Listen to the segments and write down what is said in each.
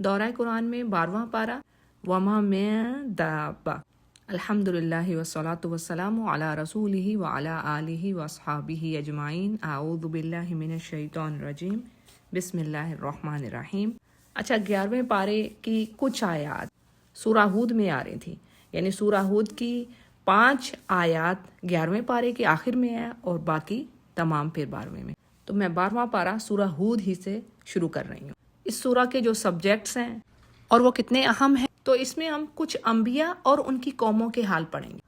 دورہ قرآن میں 12واں پارہ وما من دابہ الحمدللہ والصلاۃ والسلام علی رسولہ وعلی آلہ واصحابہ اجمعین اعوذ باللہ من الشیطان الرجیم بسم اللہ الرحمن الرحیم۔ اچھا، 11ویں پارے کی کچھ آیات سورہ ہود میں آ رہی تھی، یعنی سورہ ہود کی 5 آیات 11ویں پارے کے آخر میں ہے اور باقی تمام پھر 12ویں میں۔ تو میں 12واں پارہ سورہ ہود ہی سے شروع کر رہی ہوں۔ اس سورہ کے جو سبجیکٹس ہیں اور وہ کتنے اہم ہیں، تو اس میں ہم کچھ انبیاء اور ان کی قوموں کے حال پڑھیں گے،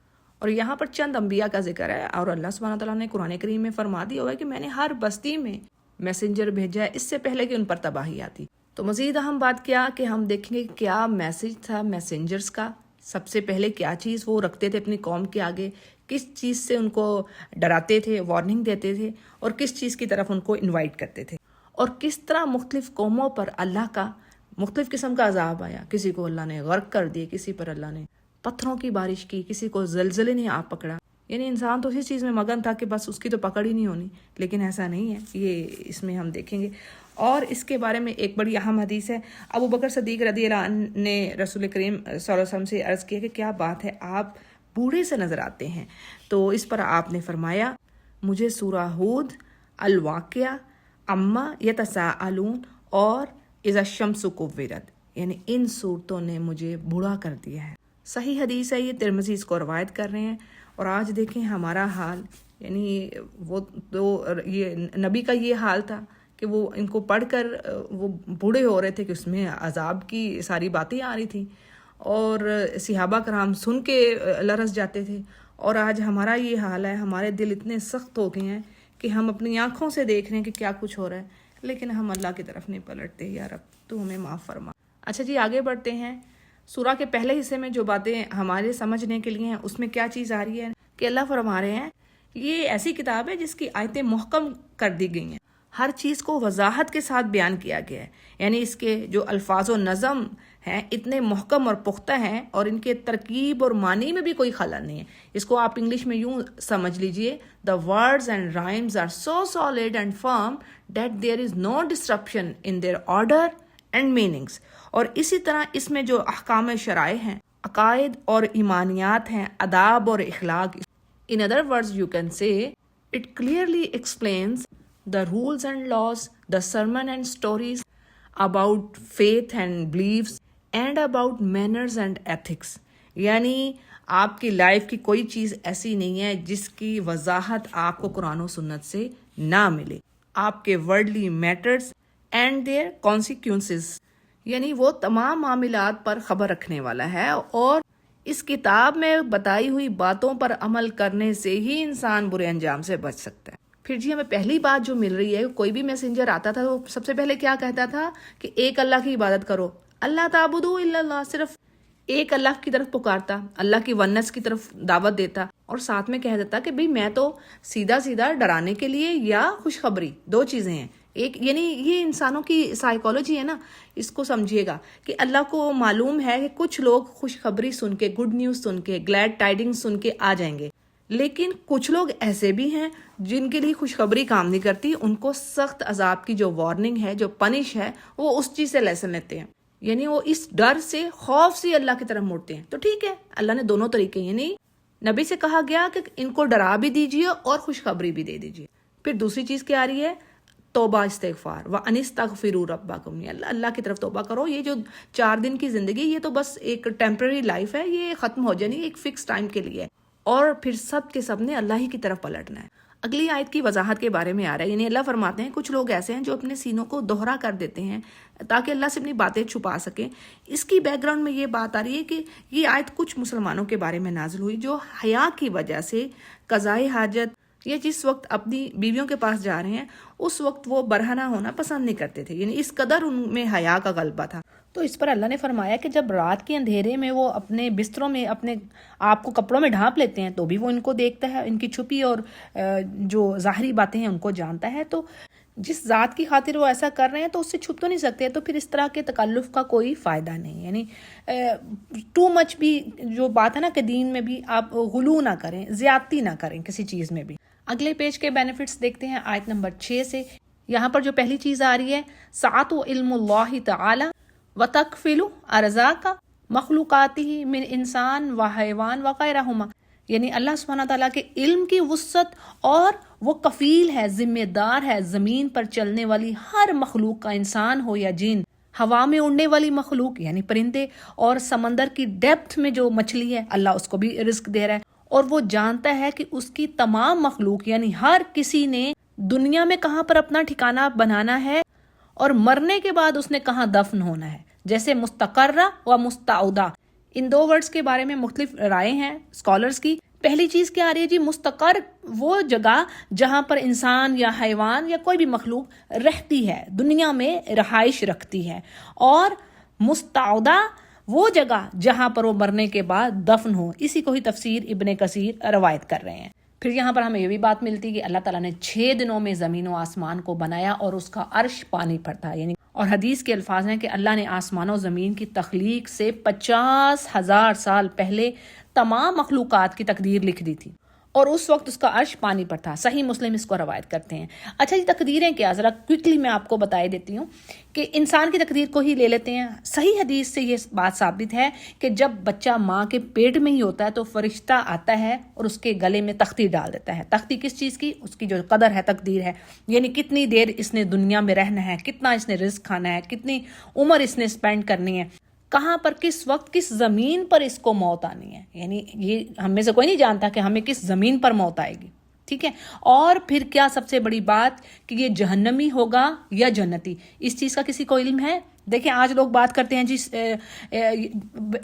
اور یہاں پر چند انبیاء کا ذکر ہے، اور اللہ سبحانہ تعالیٰ نے قرآن کریم میں فرما دیا ہوا ہے کہ میں نے ہر بستی میں میسنجر بھیجا ہے اس سے پہلے کہ ان پر تباہی آتی۔ تو مزید اہم بات کیا کہ ہم دیکھیں گے کیا میسج تھا میسنجرز کا، سب سے پہلے کیا چیز وہ رکھتے تھے اپنی قوم کے آگے، کس چیز سے ان کو ڈراتے تھے، وارننگ دیتے تھے، اور کس چیز کی طرف ان کو انوائٹ کرتے تھے، اور کس طرح مختلف قوموں پر اللہ کا مختلف قسم کا عذاب آیا۔ کسی کو اللہ نے غرق کر دیے، کسی پر اللہ نے پتھروں کی بارش کی، کسی کو زلزلے نے آ پکڑا۔ یعنی انسان تو اسی چیز میں مگن تھا کہ بس اس کی تو پکڑ ہی نہیں ہونی، لیکن ایسا نہیں ہے، یہ اس میں ہم دیکھیں گے۔ اور اس کے بارے میں ایک بڑی اہم حدیث ہے، ابو بکر صدیق رضی اللہ عنہ نے رسول کریم صلی اللہ علیہ وسلم سے عرض کیا کہ کیا بات ہے، آپ بوڑھے سے نظر آتے ہیں؟ تو اس پر آپ نے فرمایا مجھے سورہ ہود، الواقعہ، عما یتساءلون اور اذا الشمس کورت، یعنی ان صورتوں نے مجھے بوڑھا کر دیا ہے۔ صحیح حدیث ہے، یہ ترمذی اس کو روایت کر رہے ہیں۔ اور آج دیکھیں ہمارا حال، یعنی وہ تو یہ نبی کا یہ حال تھا کہ وہ ان کو پڑھ کر وہ بوڑھے ہو رہے تھے کہ اس میں عذاب کی ساری باتیں آ رہی تھیں، اور صحابہ کرام سن کے لرز جاتے تھے۔ اور آج ہمارا یہ حال ہے، ہمارے دل اتنے سخت ہو گئے ہیں کہ ہم اپنی آنکھوں سے دیکھ رہے ہیں کہ کیا کچھ ہو رہا ہے، لیکن ہم اللہ کی طرف نہیں پلٹتے۔ یا رب تو ہمیں معاف فرما۔ اچھا جی، آگے بڑھتے ہیں۔ سورہ کے پہلے حصے میں جو باتیں ہمارے سمجھنے کے لیے ہیں، اس میں کیا چیز آ رہی ہے کہ اللہ فرما رہے ہیں یہ ایسی کتاب ہے جس کی آیتیں محکم کر دی گئی ہیں، ہر چیز کو وضاحت کے ساتھ بیان کیا گیا ہے، یعنی اس کے جو الفاظ و نظم ہیں اتنے محکم اور پختہ ہیں، اور ان کے ترکیب اور معنی میں بھی کوئی خلل نہیں ہے۔ اس کو آپ انگلش میں یوں سمجھ لیجئے، the words and rhymes are so solid and firm that there is no disruption in their order and meanings۔ اور اسی طرح اس میں جو احکام شرائع ہیں، عقائد اور ایمانیات ہیں، آداب اور اخلاق، in other words you can say it clearly explains the rules and laws, the sermon and stories about faith and beliefs and about manners and ethics۔ یعنی آپ کی لائف کی کوئی چیز ایسی نہیں ہے جس کی وضاحت آپ کو قرآن و سنت سے نہ ملے۔ آپ کے worldly matters and their consequences، یعنی وہ تمام معاملات پر خبر رکھنے والا ہے، اور اس کتاب میں بتائی ہوئی باتوں پر عمل کرنے سے ہی انسان برے انجام سے بچ سکتا ہے۔ پھر جی ہمیں پہلی بات جو مل رہی ہے، کوئی بھی میسنجر آتا تھا وہ سب سے پہلے کیا کہتا تھا کہ ایک اللہ کی عبادت کرو، اللہ تعبدوا الا اللہ، صرف ایک اللہ کی طرف پکارتا، اللہ کی ونس کی طرف دعوت دیتا، اور ساتھ میں کہہ دیتا کہ بھئی میں تو سیدھا سیدھا ڈرانے کے لیے یا خوشخبری، دو چیزیں ہیں۔ ایک یعنی یہ انسانوں کی سائیکالوجی ہے نا، اس کو سمجھیے گا کہ اللہ کو معلوم ہے کہ کچھ لوگ خوشخبری سن کے، گڈ نیوز سن کے، گلیڈ ٹائڈنگ سن کے آ جائیں گے، لیکن کچھ لوگ ایسے بھی ہیں جن کے لیے خوشخبری کام نہیں کرتی، ان کو سخت عذاب کی جو وارننگ ہے، جو پنش ہے، وہ اس چیز سے لیسن لیتے ہیں، یعنی وہ اس ڈر سے، خوف سے اللہ کی طرف مڑتے ہیں۔ تو ٹھیک ہے، اللہ نے دونوں طریقے، یعنی نبی سے کہا گیا کہ ان کو ڈرا بھی دیجیے اور خوشخبری بھی دے دیجیے۔ پھر دوسری چیز کیا آ رہی ہے؟ توبہ، استغفار، وَأَنِ اسْتَغْفِرُوا رَبَّكُمْ، اللہ کی طرف توبہ کرو۔ یہ جو 4 دن کی زندگی، یہ تو بس ایک ٹیمپرری لائف ہے، یہ ختم ہو جانی، ایک فکس ٹائم کے لیے، اور پھر سب کے سب نے اللہ ہی کی طرف پلٹنا ہے۔ اگلی آیت کی وضاحت کے بارے میں آ رہا ہے، یعنی اللہ فرماتے ہیں کچھ لوگ ایسے ہیں جو اپنے سینوں کو دوہرا کر دیتے ہیں تاکہ اللہ سے اپنی باتیں چھپا سکیں۔ اس کی بیک گراؤنڈ میں یہ بات آ رہی ہے کہ یہ آیت کچھ مسلمانوں کے بارے میں نازل ہوئی جو حیا کی وجہ سے قضائے حاجت یا جس وقت اپنی بیویوں کے پاس جا رہے ہیں اس وقت وہ برہنہ ہونا پسند نہیں کرتے تھے، یعنی اس قدر ان میں حیا کا غلبہ تھا۔ تو اس پر اللہ نے فرمایا کہ جب رات کے اندھیرے میں وہ اپنے بستروں میں اپنے آپ کو کپڑوں میں ڈھانپ لیتے ہیں تو بھی وہ ان کو دیکھتا ہے، ان کی چھپی اور جو ظاہری باتیں ہیں ان کو جانتا ہے۔ تو جس ذات کی خاطر وہ ایسا کر رہے ہیں تو اس سے چھپ تو نہیں سکتے، تو پھر اس طرح کے تکلف کا کوئی فائدہ نہیں، یعنی ٹو مچ بھی جو بات ہے نا کہ دین میں بھی آپ غلو نہ کریں، زیادتی نہ کریں کسی چیز میں بھی۔ اگلے پیج کے بینیفٹس دیکھتے ہیں آیت نمبر 6 سے۔ یہاں پر جو پہلی چیز آ رہی ہے، سعۃ علم اللہ تعالی وَتَكْفِلُ أَرْزَاقَ مَخْلُوقَاتِهِ من انسان و حیوان وغیرہما، یعنی اللہ سبحانہ تعالیٰ کے علم کی وسعت، اور وہ کفیل ہے، ذمہ دار ہے زمین پر چلنے والی ہر مخلوق کا، انسان ہو یا جن، ہوا میں اڑنے والی مخلوق یعنی پرندے، اور سمندر کی ڈیپتھ میں جو مچھلی ہے اللہ اس کو بھی رزق دے رہا ہے، اور وہ جانتا ہے کہ اس کی تمام مخلوق یعنی ہر کسی نے دنیا میں کہاں پر اپنا ٹھکانہ بنانا ہے، اور مرنے کے بعد اس نے کہاں دفن ہونا ہے۔ جیسے مستقرہ و مستعودہ، ان دو ورڈز کے بارے میں مختلف رائے ہیں اسکالرز کی۔ پہلی چیز کیا آ رہی ہے جی؟ مستقر وہ جگہ جہاں پر انسان یا حیوان یا کوئی بھی مخلوق رہتی ہے، دنیا میں رہائش رکھتی ہے، اور مستعودہ وہ جگہ جہاں پر وہ مرنے کے بعد دفن ہو۔ اسی کو ہی تفسیر ابن کثیر روایت کر رہے ہیں۔ پھر یہاں پر ہمیں یہ بھی بات ملتی کہ اللہ تعالیٰ نے 6 دنوں میں زمین و آسمان کو بنایا، اور اس کا عرش پانی پر تھا، یعنی اور حدیث کے الفاظ ہیں کہ اللہ نے آسمان و زمین کی تخلیق سے 50,000 سال پہلے تمام مخلوقات کی تقدیر لکھ دی تھی، اور اس وقت اس کا عرش پانی پر تھا۔ صحیح مسلم اس کو روایت کرتے ہیں۔ اچھا جی، تقدیریں کیا؟ ذرا کوئکلی میں آپ کو بتائی دیتی ہوں کہ انسان کی تقدیر کو ہی لے لیتے ہیں۔ صحیح حدیث سے یہ بات ثابت ہے کہ جب بچہ ماں کے پیٹ میں ہی ہوتا ہے تو فرشتہ آتا ہے اور اس کے گلے میں تختی ڈال دیتا ہے۔ تختی کس چیز کی؟ اس کی جو قدر ہے، تقدیر ہے، یعنی کتنی دیر اس نے دنیا میں رہنا ہے، کتنا اس نے رزق کھانا ہے، کتنی عمر اس نے سپینڈ کرنی ہے، کہاں پر، کس وقت، کس زمین پر اس کو موت آنی ہے۔ یعنی یہ ہم میں سے کوئی نہیں جانتا کہ ہمیں کس زمین پر موت آئے گی، ٹھیک ہے۔ اور پھر کیا سب سے بڑی بات کہ یہ جہنمی ہوگا یا جنتی، اس چیز کا کسی کو علم ہے؟ دیکھیں آج لوگ بات کرتے ہیں جی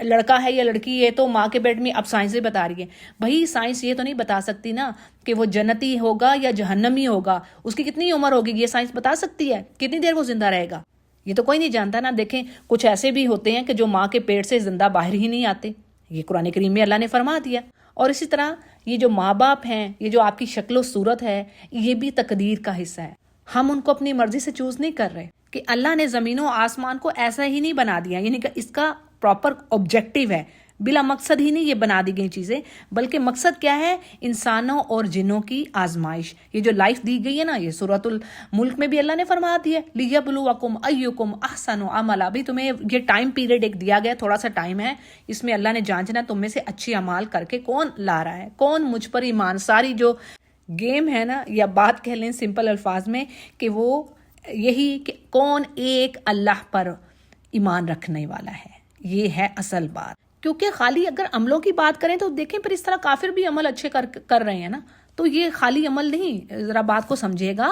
لڑکا ہے یا لڑکی ہے تو ماں کے پیٹ میں، اب سائنس بھی بتا رہی ہے، بھائی سائنس یہ تو نہیں بتا سکتی نا کہ وہ جنتی ہوگا یا جہنمی ہوگا، اس کی کتنی عمر ہوگی، یہ سائنس بتا سکتی ہے؟ کتنی دیر وہ زندہ رہے گا؟ یہ تو کوئی نہیں جانتا نا۔ دیکھیں کچھ ایسے بھی ہوتے ہیں کہ جو ماں کے پیٹ سے زندہ باہر ہی نہیں آتے، یہ قرآن کریم میں اللہ نے فرما دیا۔ اور اسی طرح یہ جو ماں باپ ہیں، یہ جو آپ کی شکل و صورت ہے، یہ بھی تقدیر کا حصہ ہے۔ ہم ان کو اپنی مرضی سے چوز نہیں کر رہے، کہ اللہ نے زمین و آسمان کو ایسا ہی نہیں بنا دیا، یعنی کہ اس کا پراپر آبجیکٹیو ہے، بلا مقصد ہی نہیں یہ بنا دی گئی چیزیں، بلکہ مقصد کیا ہے؟ انسانوں اور جنوں کی آزمائش۔ یہ جو لائف دی گئی ہے نا، یہ سورۃ الملک میں بھی اللہ نے فرما دیا لِيَبْلُوَكُمْ أَيُّكُمْ أَحْسَنُ عَمَلًا۔ بھی تمہیں یہ ٹائم پیریڈ ایک دیا گیا، تھوڑا سا ٹائم ہے، اس میں اللہ نے جانچنا تم میں سے اچھی اعمال کر کے کون لا رہا ہے، کون مجھ پر ایمان۔ ساری جو گیم ہے نا، یا بات کہہ لیں سمپل الفاظ میں، کہ وہ یہی کہ کون ایک اللہ پر ایمان رکھنے والا ہے، یہ ہے اصل بات۔ کیونکہ خالی اگر عملوں کی بات کریں تو دیکھیں پھر اس طرح کافر بھی عمل اچھے کر رہے ہیں نا، تو یہ خالی عمل نہیں، ذرا بات کو سمجھے گا۔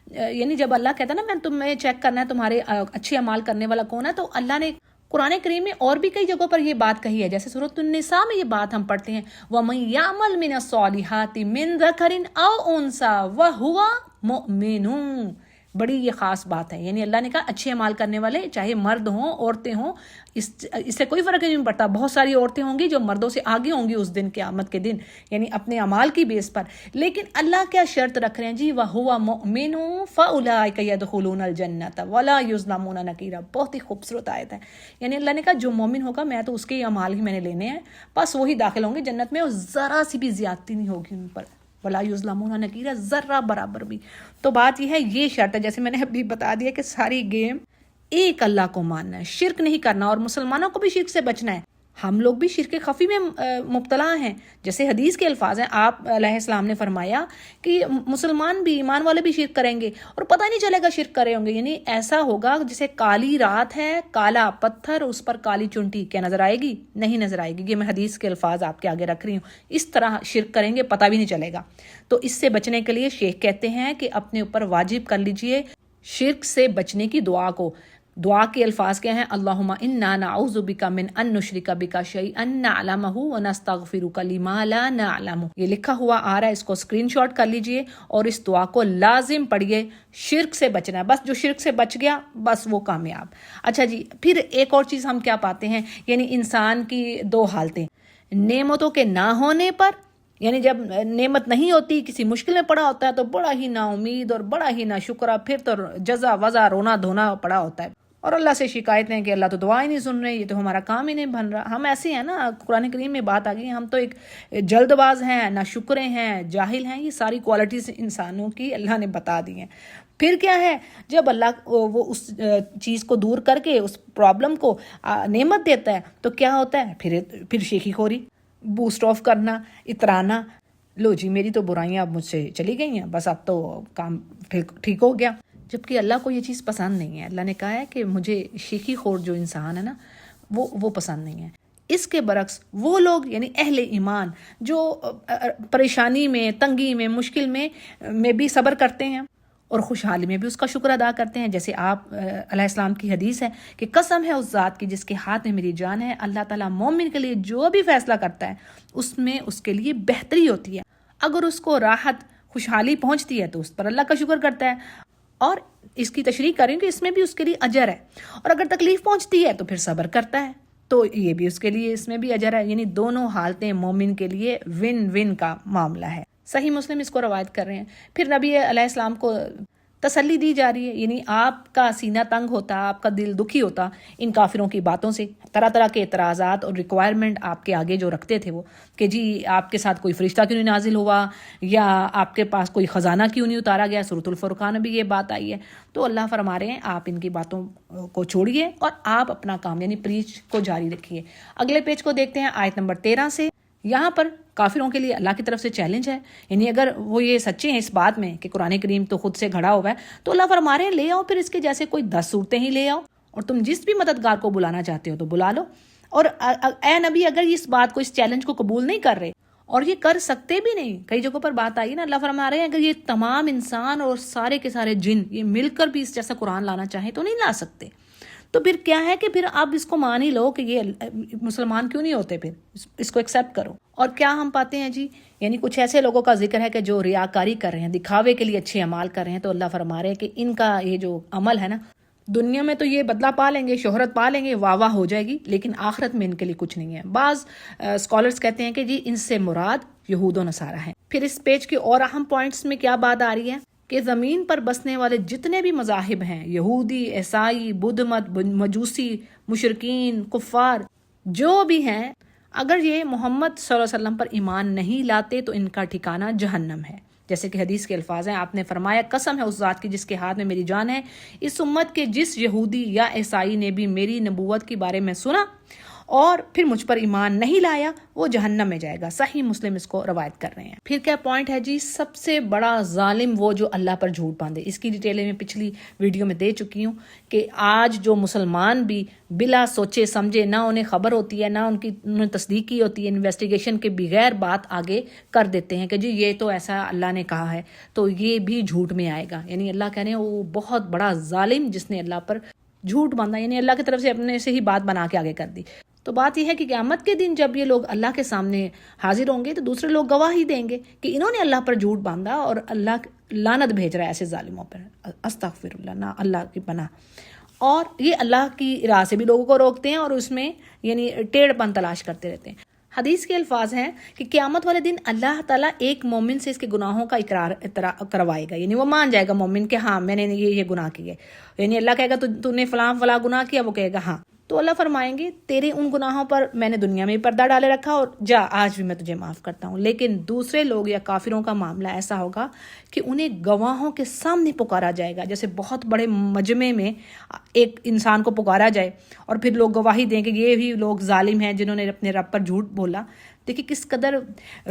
یعنی جب اللہ کہتا ہے نا میں تمہیں چیک کرنا ہے تمہارے اچھے اعمال کرنے والا کون ہے، تو اللہ نے قرآن کریم میں اور بھی کئی جگہوں پر یہ بات کہی ہے، جیسے سورۃ النساء میں یہ بات ہم پڑھتے ہیں وَمَن يَعْمَلْ مِنَ الصَّالِحَاتِ مِن ذَكَرٍ أَوْ أُنثَىٰ وَهُوَ مُؤْمِنٌ۔ بڑی یہ خاص بات ہے، یعنی اللہ نے کہا اچھے اعمال کرنے والے چاہے مرد ہوں عورتیں ہوں، اس سے کوئی فرق نہیں پڑتا۔ بہت ساری عورتیں ہوں گی جو مردوں سے آگے ہوں گی اس دن قیامت کے دن، یعنی اپنے اعمال کی بیس پر۔ لیکن اللہ کیا شرط رکھ رہے ہیں جی؟ وَهُوَ مُؤْمِنٌ فَأُولَٰئِكَ يَدْخُلُونَ الْجَنَّةَ وَلَا يُظْلَمُونَ نَقِيرًا۔ بہت ہی خوبصورت آیت ہے، یعنی اللہ نے کہا جو مومن ہوگا میں تو اس کے اعمال ہی میں نے لینے ہیں، بس وہی داخل ہوں گے جنت میں، اور ذرا سی بھی زیادتی نہیں ہوگی ان پر، ولا یظلمون نقیرا، ذرہ برابر بھی۔ تو بات یہ ہے، یہ شرط ہے، جیسے میں نے ابھی بتا دیا کہ ساری گیم ایک اللہ کو ماننا ہے، شرک نہیں کرنا، اور مسلمانوں کو بھی شرک سے بچنا ہے۔ ہم لوگ بھی شرک خفی میں مبتلا ہیں، جیسے حدیث کے الفاظ ہیں، آپ علیہ السلام نے فرمایا کہ مسلمان بھی، ایمان والے بھی شرک کریں گے اور پتہ نہیں چلے گا شرک کرے ہوں گے، یعنی ایسا ہوگا جیسے کالی رات ہے، کالا پتھر، اس پر کالی چنٹی، کیا نظر آئے گی؟ نہیں نظر آئے گی۔ یہ میں حدیث کے الفاظ آپ کے آگے رکھ رہی ہوں، اس طرح شرک کریں گے پتہ بھی نہیں چلے گا۔ تو اس سے بچنے کے لیے شیخ کہتے ہیں کہ اپنے اوپر واجب کر لیجئے شرک سے بچنے کی دعا کو۔ دعا کے الفاظ کیا ہیں؟ اللہم انا نعوذ بک من ان نشرک بک شیئا نعلمہ ونستغفرک لما لا نعلم۔ یہ لکھا ہوا آ رہا ہے، اس کو اسکرین شاٹ کر لیجئے اور اس دعا کو لازم پڑھیے۔ شرک سے بچنا ہے، بس جو شرک سے بچ گیا بس وہ کامیاب۔ اچھا جی، پھر ایک اور چیز ہم کیا پاتے ہیں، یعنی انسان کی دو حالتیں، نعمتوں کے نہ ہونے پر، یعنی جب نعمت نہیں ہوتی، کسی مشکل میں پڑا ہوتا ہے تو بڑا ہی نا امید اور بڑا ہی نا شکرہ، پھر تو جزا وزا رونا دھونا پڑا ہوتا ہے، اور اللہ سے شکایتیں کہ اللہ تو دعا ہی نہیں سن رہے، یہ تو ہمارا کام ہی نہیں بن رہا۔ ہم ایسے ہیں نا، قرآن کریم میں بات آ گئی، ہم تو ایک جلد باز ہیں، نا شکرے ہیں، جاہل ہیں، یہ ساری کوالٹیز انسانوں کی اللہ نے بتا دی ہیں۔ پھر کیا ہے، جب اللہ وہ اس چیز کو دور کر کے اس پرابلم کو نعمت دیتا ہے تو کیا ہوتا ہے، پھر شیخی خوری، بوسٹ آف کرنا، اترانا، لو جی میری تو برائیاں اب مجھ سے چلی گئی ہیں، بس اب تو کام پھر ٹھیک ہو گیا. جبکہ اللہ کو یہ چیز پسند نہیں ہے. اللہ نے کہا ہے کہ مجھے شیخی خور جو انسان ہے نا وہ پسند نہیں ہے. اس کے برعکس وہ لوگ یعنی اہل ایمان جو پریشانی میں، تنگی میں، مشکل میں بھی صبر کرتے ہیں اور خوشحالی میں بھی اس کا شکر ادا کرتے ہیں. جیسے آپ علیہ السلام کی حدیث ہے کہ قسم ہے اس ذات کی جس کے ہاتھ میں میری جان ہے، اللہ تعالیٰ مومن کے لیے جو بھی فیصلہ کرتا ہے اس میں اس کے لیے بہتری ہوتی ہے. اگر اس کو راحت، خوشحالی پہنچتی ہے تو اس پر اللہ کا شکر کرتا ہے، اور اس کی تشریح کریں کہ اس میں بھی اس کے لیے اجر ہے. اور اگر تکلیف پہنچتی ہے تو پھر صبر کرتا ہے تو یہ بھی اس کے لیے اس میں بھی اجر ہے. یعنی دونوں حالتیں مومن کے لیے ون ون کا معاملہ ہے. صحیح مسلم اس کو روایت کر رہے ہیں. پھر نبی علیہ السلام کو تسلی دی جا رہی ہے، یعنی آپ کا سینہ تنگ ہوتا، آپ کا دل دکھی ہوتا ان کافروں کی باتوں سے، طرح طرح کے اعتراضات اور ریکوائرمنٹ آپ کے آگے جو رکھتے تھے وہ کہ جی آپ کے ساتھ کوئی فرشتہ کیوں نہیں نازل ہوا، یا آپ کے پاس کوئی خزانہ کیوں نہیں اتارا گیا. سورۃ الفرقان میں بھی یہ بات آئی ہے. تو اللہ فرما رہے ہیں آپ ان کی باتوں کو چھوڑیے اور آپ اپنا کام یعنی پریچ کو جاری رکھیے. اگلے پیج کو دیکھتے ہیں آیت نمبر 13 سے. یہاں پر کافروں کے لیے اللہ کی طرف سے چیلنج ہے، یعنی اگر وہ یہ سچے ہیں اس بات میں کہ قرآن کریم تو خود سے گھڑا ہوا ہے تو اللہ فرما رہے ہیں لے آؤ پھر اس کے جیسے کوئی 10 صورتیں ہی لے آؤ، اور تم جس بھی مددگار کو بلانا چاہتے ہو تو بلا لو. اور اے نبی اگر اس بات کو، اس چیلنج کو قبول نہیں کر رہے اور یہ کر سکتے بھی نہیں، کئی جگہوں پر بات آئی نا، اللہ فرما رہے ہیں اگر یہ تمام انسان اور سارے کے سارے جن یہ مل کر بھی اس جیسا قرآن لانا چاہیں تو نہیں لا سکتے. تو پھر کیا ہے کہ پھر آپ اس کو مان ہی لو کہ یہ مسلمان کیوں نہیں ہوتے، پھر اس کو ایکسیپٹ کرو. اور کیا ہم پاتے ہیں جی، یعنی کچھ ایسے لوگوں کا ذکر ہے کہ جو ریاکاری کر رہے ہیں، دکھاوے کے لیے اچھے اعمال کر رہے ہیں. تو اللہ فرما رہے ہیں کہ ان کا یہ جو عمل ہے نا، دنیا میں تو یہ بدلہ پا لیں گے، شہرت پا لیں گے، واہ واہ ہو جائے گی، لیکن آخرت میں ان کے لیے کچھ نہیں ہے. بعض اسکالرز کہتے ہیں کہ جی ان سے مراد یہود و نصارہ ہیں. پھر اس پیج کے اور اہم پوائنٹس میں کیا بات آ رہی ہے کہ زمین پر بسنے والے جتنے بھی مذاہب ہیں، یہودی، عیسائی، بدھ مت، مجوسی، مشرکین، کفار جو بھی ہیں، اگر یہ محمد صلی اللہ علیہ وسلم پر ایمان نہیں لاتے تو ان کا ٹھکانہ جہنم ہے. جیسے کہ حدیث کے الفاظ ہیں، آپ نے فرمایا قسم ہے اس ذات کی جس کے ہاتھ میں میری جان ہے، اس امت کے جس یہودی یا عیسائی نے بھی میری نبوت کے بارے میں سنا اور پھر مجھ پر ایمان نہیں لایا وہ جہنم میں جائے گا. صحیح مسلم اس کو روایت کر رہے ہیں. پھر کیا پوائنٹ ہے جی، سب سے بڑا ظالم وہ جو اللہ پر جھوٹ باندھے. اس کی ڈیٹیلیں میں پچھلی ویڈیو میں دے چکی ہوں کہ آج جو مسلمان بھی بلا سوچے سمجھے، نہ انہیں خبر ہوتی ہے، نہ انہوں نے تصدیق کی ہوتی ہے، انویسٹیگیشن کے بغیر بات آگے کر دیتے ہیں کہ جی یہ تو ایسا اللہ نے کہا ہے، تو یہ بھی جھوٹ میں آئے گا. یعنی اللہ کہہ رہے ہیں وہ بہت بڑا ظالم جس نے اللہ پر جھوٹ باندھا، یعنی اللہ کی طرف سے اپنے سے ہی بات بنا کے آگے کر دی. تو بات یہ ہے کہ قیامت کے دن جب یہ لوگ اللہ کے سامنے حاضر ہوں گے تو دوسرے لوگ گواہی دیں گے کہ انہوں نے اللہ پر جھوٹ باندھا اور اللہ لعنت بھیج رہا ہے ایسے ظالموں پر. استغفر اللہ، نہ اللہ کی پناہ. اور یہ اللہ کی راہ سے بھی لوگوں کو روکتے ہیں اور اس میں یعنی ٹیڑھ پن تلاش کرتے رہتے ہیں. حدیث کے الفاظ ہیں کہ قیامت والے دن اللہ تعالیٰ ایک مومن سے اس کے گناہوں کا اقرار کروائے گا، یعنی وہ مان جائے گا مومن کہ ہاں میں نے یہ گناہ کیے. یعنی اللہ کہے گا تو نے فلاں گناہ کیا، وہ کہے گا ہاں. تو اللہ فرمائیں گے تیرے ان گناہوں پر میں نے دنیا میں پردہ ڈالے رکھا اور جا آج بھی میں تجھے معاف کرتا ہوں. لیکن دوسرے لوگ یا کافروں کا معاملہ ایسا ہوگا کہ انہیں گواہوں کے سامنے پکارا جائے گا. جیسے بہت بڑے مجمع میں ایک انسان کو پکارا جائے اور پھر لوگ گواہی دیں کہ یہ بھی لوگ ظالم ہیں جنہوں نے اپنے رب پر جھوٹ بولا. دیکھیں کس قدر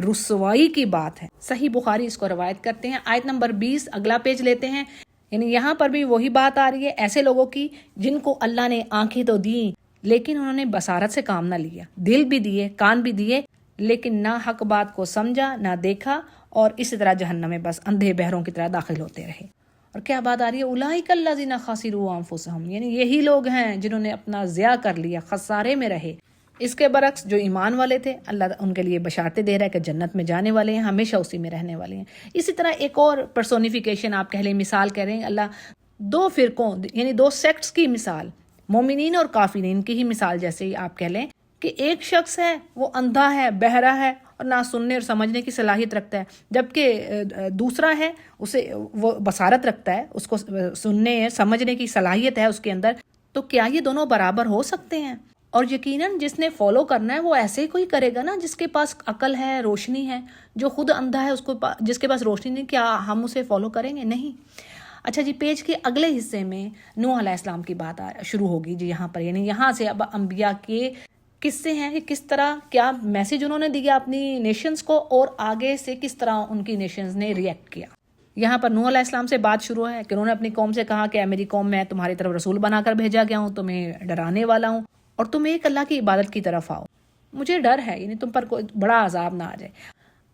رسوائی کی بات ہے. صحیح بخاری اس کو روایت کرتے ہیں. آیت نمبر 20 اگلا پیج لیتے ہیں. یعنی یہاں پر بھی وہی بات آ رہی ہے ایسے لوگوں کی جن کو اللہ نے آنکھیں تو دیں لیکن انہوں نے بصارت سے کام نہ لیا، دل بھی دیے، کان بھی دیے، لیکن نہ حق بات کو سمجھا نہ دیکھا، اور اسی طرح جہنم میں بس اندھے بہروں کی طرح داخل ہوتے رہے. اور کیا بات آ رہی ہے، اولئک الذین خسروا انفسہم، یعنی یہی لوگ ہیں جنہوں نے اپنا ضیاع کر لیا، خسارے میں رہے. اس کے برعکس جو ایمان والے تھے اللہ ان کے لیے بشارتیں دے رہا ہے کہ جنت میں جانے والے ہیں، ہمیشہ اسی میں رہنے والے ہیں. اسی طرح ایک اور پرسونیفیکیشن آپ کہہ لیں، مثال کہہ رہے ہیں اللہ دو فرقوں یعنی دو سیکٹس کی مثال، مومنین اور کافرین کی ہی مثال جیسے ہی آپ کہہ لیں کہ ایک شخص ہے وہ اندھا ہے، بہرا ہے اور نہ سننے اور سمجھنے کی صلاحیت رکھتا ہے، جبکہ دوسرا ہے اسے وہ بصارت رکھتا ہے، اس کو سننے سمجھنے کی صلاحیت ہے اس کے اندر. تو کیا یہ دونوں برابر ہو سکتے ہیں؟ اور یقیناً جس نے فالو کرنا ہے وہ ایسے ہی کوئی کرے گا نا جس کے پاس عقل ہے، روشنی ہے. جو خود اندھا ہے، اس کو جس کے پاس روشنی نہیں، کیا ہم اسے فالو کریں گے؟ نہیں. اچھا جی، پیج کے اگلے حصے میں نوح علیہ السلام کی بات شروع ہوگی جی یہاں پر، یعنی یہاں سے اب انبیاء کے قصے ہیں کہ کس طرح کیا میسج انہوں نے دیا اپنی نیشنز کو، اور آگے سے کس طرح ان کی نیشنز نے ریئیکٹ کیا۔ یہاں پر نوح علیہ السلام سے بات شروع ہے کہ انہوں نے اپنی قوم سے کہا کہ اے میری قوم، میں تمہاری طرف رسول بنا کر بھیجا گیا ہوں، تمہیں ڈرانے والا ہوں، اور تم ایک اللہ کی عبادت کی طرف آؤ، مجھے ڈر ہے یعنی تم پر کوئی بڑا عذاب نہ آ جائے۔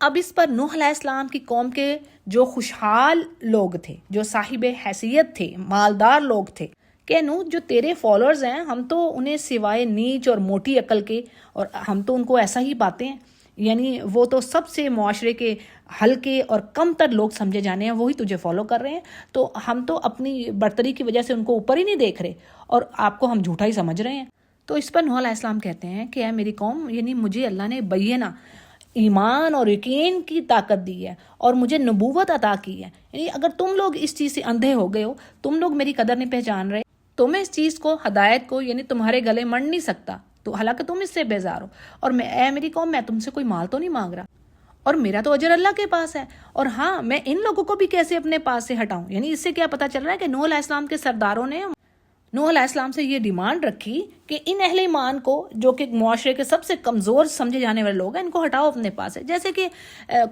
اب اس پر نوح علیہ السلام کی قوم کے جو خوشحال لوگ تھے، جو صاحب حیثیت تھے، مالدار لوگ تھے، کہ نوح جو تیرے فالوورز ہیں، ہم تو انہیں سوائے نیچ اور موٹی عقل کے، اور ہم تو ان کو ایسا ہی پاتے ہیں، یعنی وہ تو سب سے معاشرے کے ہلکے اور کم تر لوگ سمجھے جانے ہیں، وہی تجھے فالو کر رہے ہیں، تو ہم تو اپنی برتری کی وجہ سے ان کو اوپر ہی نہیں دیکھ رہے، اور آپ کو ہم جھوٹا ہی سمجھ رہے ہیں۔ تو اس پر نوح علیہ السلام کہتے ہیں کہ اے میری قوم، یعنی مجھے اللہ نے بینہ ایمان اور یقین کی طاقت دی ہے، اور مجھے نبوت عطا کی ہے، یعنی اگر تم لوگ اس چیز سے اندھے ہو گئے ہو، تم لوگ میری قدر نہیں پہچان رہے، تو میں اس چیز کو، ہدایت کو، یعنی تمہارے گلے مڑ نہیں سکتا، تو حالانکہ تم اس سے بیزار ہو، اور اے میری قوم، میں تم سے کوئی مال تو نہیں مانگ رہا، اور میرا تو اجر اللہ کے پاس ہے، اور ہاں میں ان لوگوں کو بھی کیسے اپنے پاس سے ہٹاؤں۔ یعنی اس سے کیا پتہ چل رہا ہے کہ نوح علیہ السلام کے سرداروں نے نوح علیہ السلام سے یہ ڈیمانڈ رکھی کہ ان اہل ایمان کو، جو کہ معاشرے کے سب سے کمزور سمجھے جانے والے لوگ ہیں، ان کو ہٹاؤ اپنے پاس سے، جیسے کہ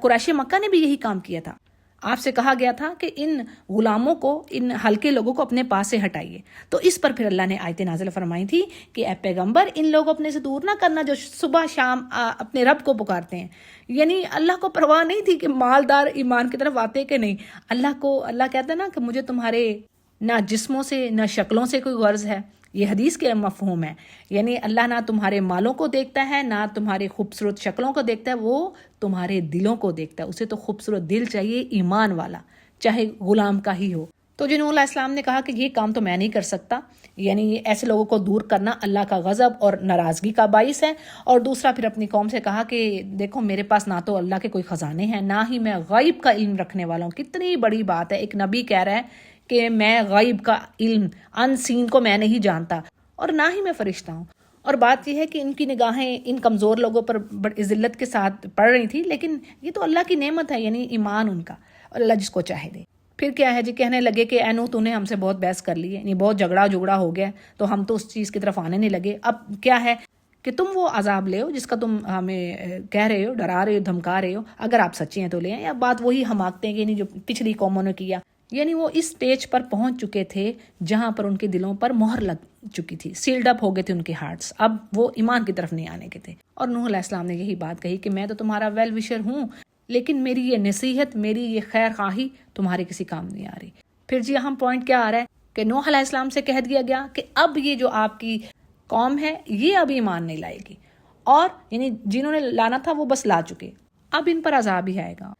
قریش مکہ نے بھی یہی کام کیا تھا۔ آپ سے کہا گیا تھا کہ ان غلاموں کو، ان ہلکے لوگوں کو اپنے پاس سے ہٹائیے، تو اس پر پھر اللہ نے آیت نازل فرمائی تھی کہ اے پیغمبر، ان لوگوں اپنے سے دور نہ کرنا جو صبح شام اپنے رب کو پکارتے ہیں۔ یعنی اللہ کو پرواہ نہیں تھی کہ مالدار ایمان کی طرف آتے کہ نہیں، اللہ کہتا ہے نا کہ مجھے تمہارے نہ جسموں سے نہ شکلوں سے کوئی غرض ہے، یہ حدیث کے مفہوم ہے، یعنی اللہ نہ تمہارے مالوں کو دیکھتا ہے، نہ تمہارے خوبصورت شکلوں کو دیکھتا ہے، وہ تمہارے دلوں کو دیکھتا ہے، اسے تو خوبصورت دل چاہیے، ایمان والا، چاہے غلام کا ہی ہو۔ تو نوح علیہ السلام نے کہا کہ یہ کام تو میں نہیں کر سکتا، یعنی ایسے لوگوں کو دور کرنا اللہ کا غضب اور ناراضگی کا باعث ہے، اور دوسرا پھر اپنی قوم سے کہا کہ دیکھو میرے پاس نہ تو اللہ کے کوئی خزانے ہیں، نہ ہی میں غیب کا علم رکھنے والا ہوں۔ کتنی بڑی بات ہے، ایک نبی کہہ رہا ہے کہ میں غیب کا علم، ان سین کو میں نہیں جانتا، اور نہ ہی میں فرشتہ ہوں۔ اور بات یہ ہے کہ ان کی نگاہیں ان کمزور لوگوں پر بڑی ذلت کے ساتھ پڑ رہی تھی، لیکن یہ تو اللہ کی نعمت ہے، یعنی ایمان ان کا، اور اللہ جس کو چاہے دے۔ پھر کیا ہے جی، کہنے لگے کہ اے نوح، تو نے ہم سے بہت بحث کر لی ہے، یعنی بہت جھگڑا ہو گیا، تو ہم تو اس چیز کی طرف آنے نہیں لگے، اب کیا ہے کہ تم وہ عذاب لے ہو جس کا تم ہمیں کہہ رہے ہو، ڈرا رہے ہو، دھمکا رہے ہو، اگر آپ سچے ہیں تو لے آئیں۔ یا بات وہی ہم آکتے ہیں کہ جو پچھلی قوموں نے کیا، یعنی وہ اس سٹیج پر پہنچ چکے تھے جہاں پر ان کے دلوں پر مہر لگ چکی تھی، سیلڈ اپ ہو گئے تھے ان کے ہارٹس، اب وہ ایمان کی طرف نہیں آنے کے تھے۔ اور نوح علیہ السلام نے یہی بات کہی کہ میں تو تمہارا ویل وشر ہوں، لیکن میری یہ نصیحت، میری یہ خیر خواہی تمہارے کسی کام نہیں آ رہی۔ پھر جی اہم پوائنٹ کیا آ رہا ہے کہ نوح علیہ السلام سے کہہ دیا گیا کہ اب یہ جو آپ کی قوم ہے یہ اب ایمان نہیں لائے گی، اور یعنی جنہوں نے لانا تھا وہ بس لا چکے، اب ان پر عذاب ہی آئے گا۔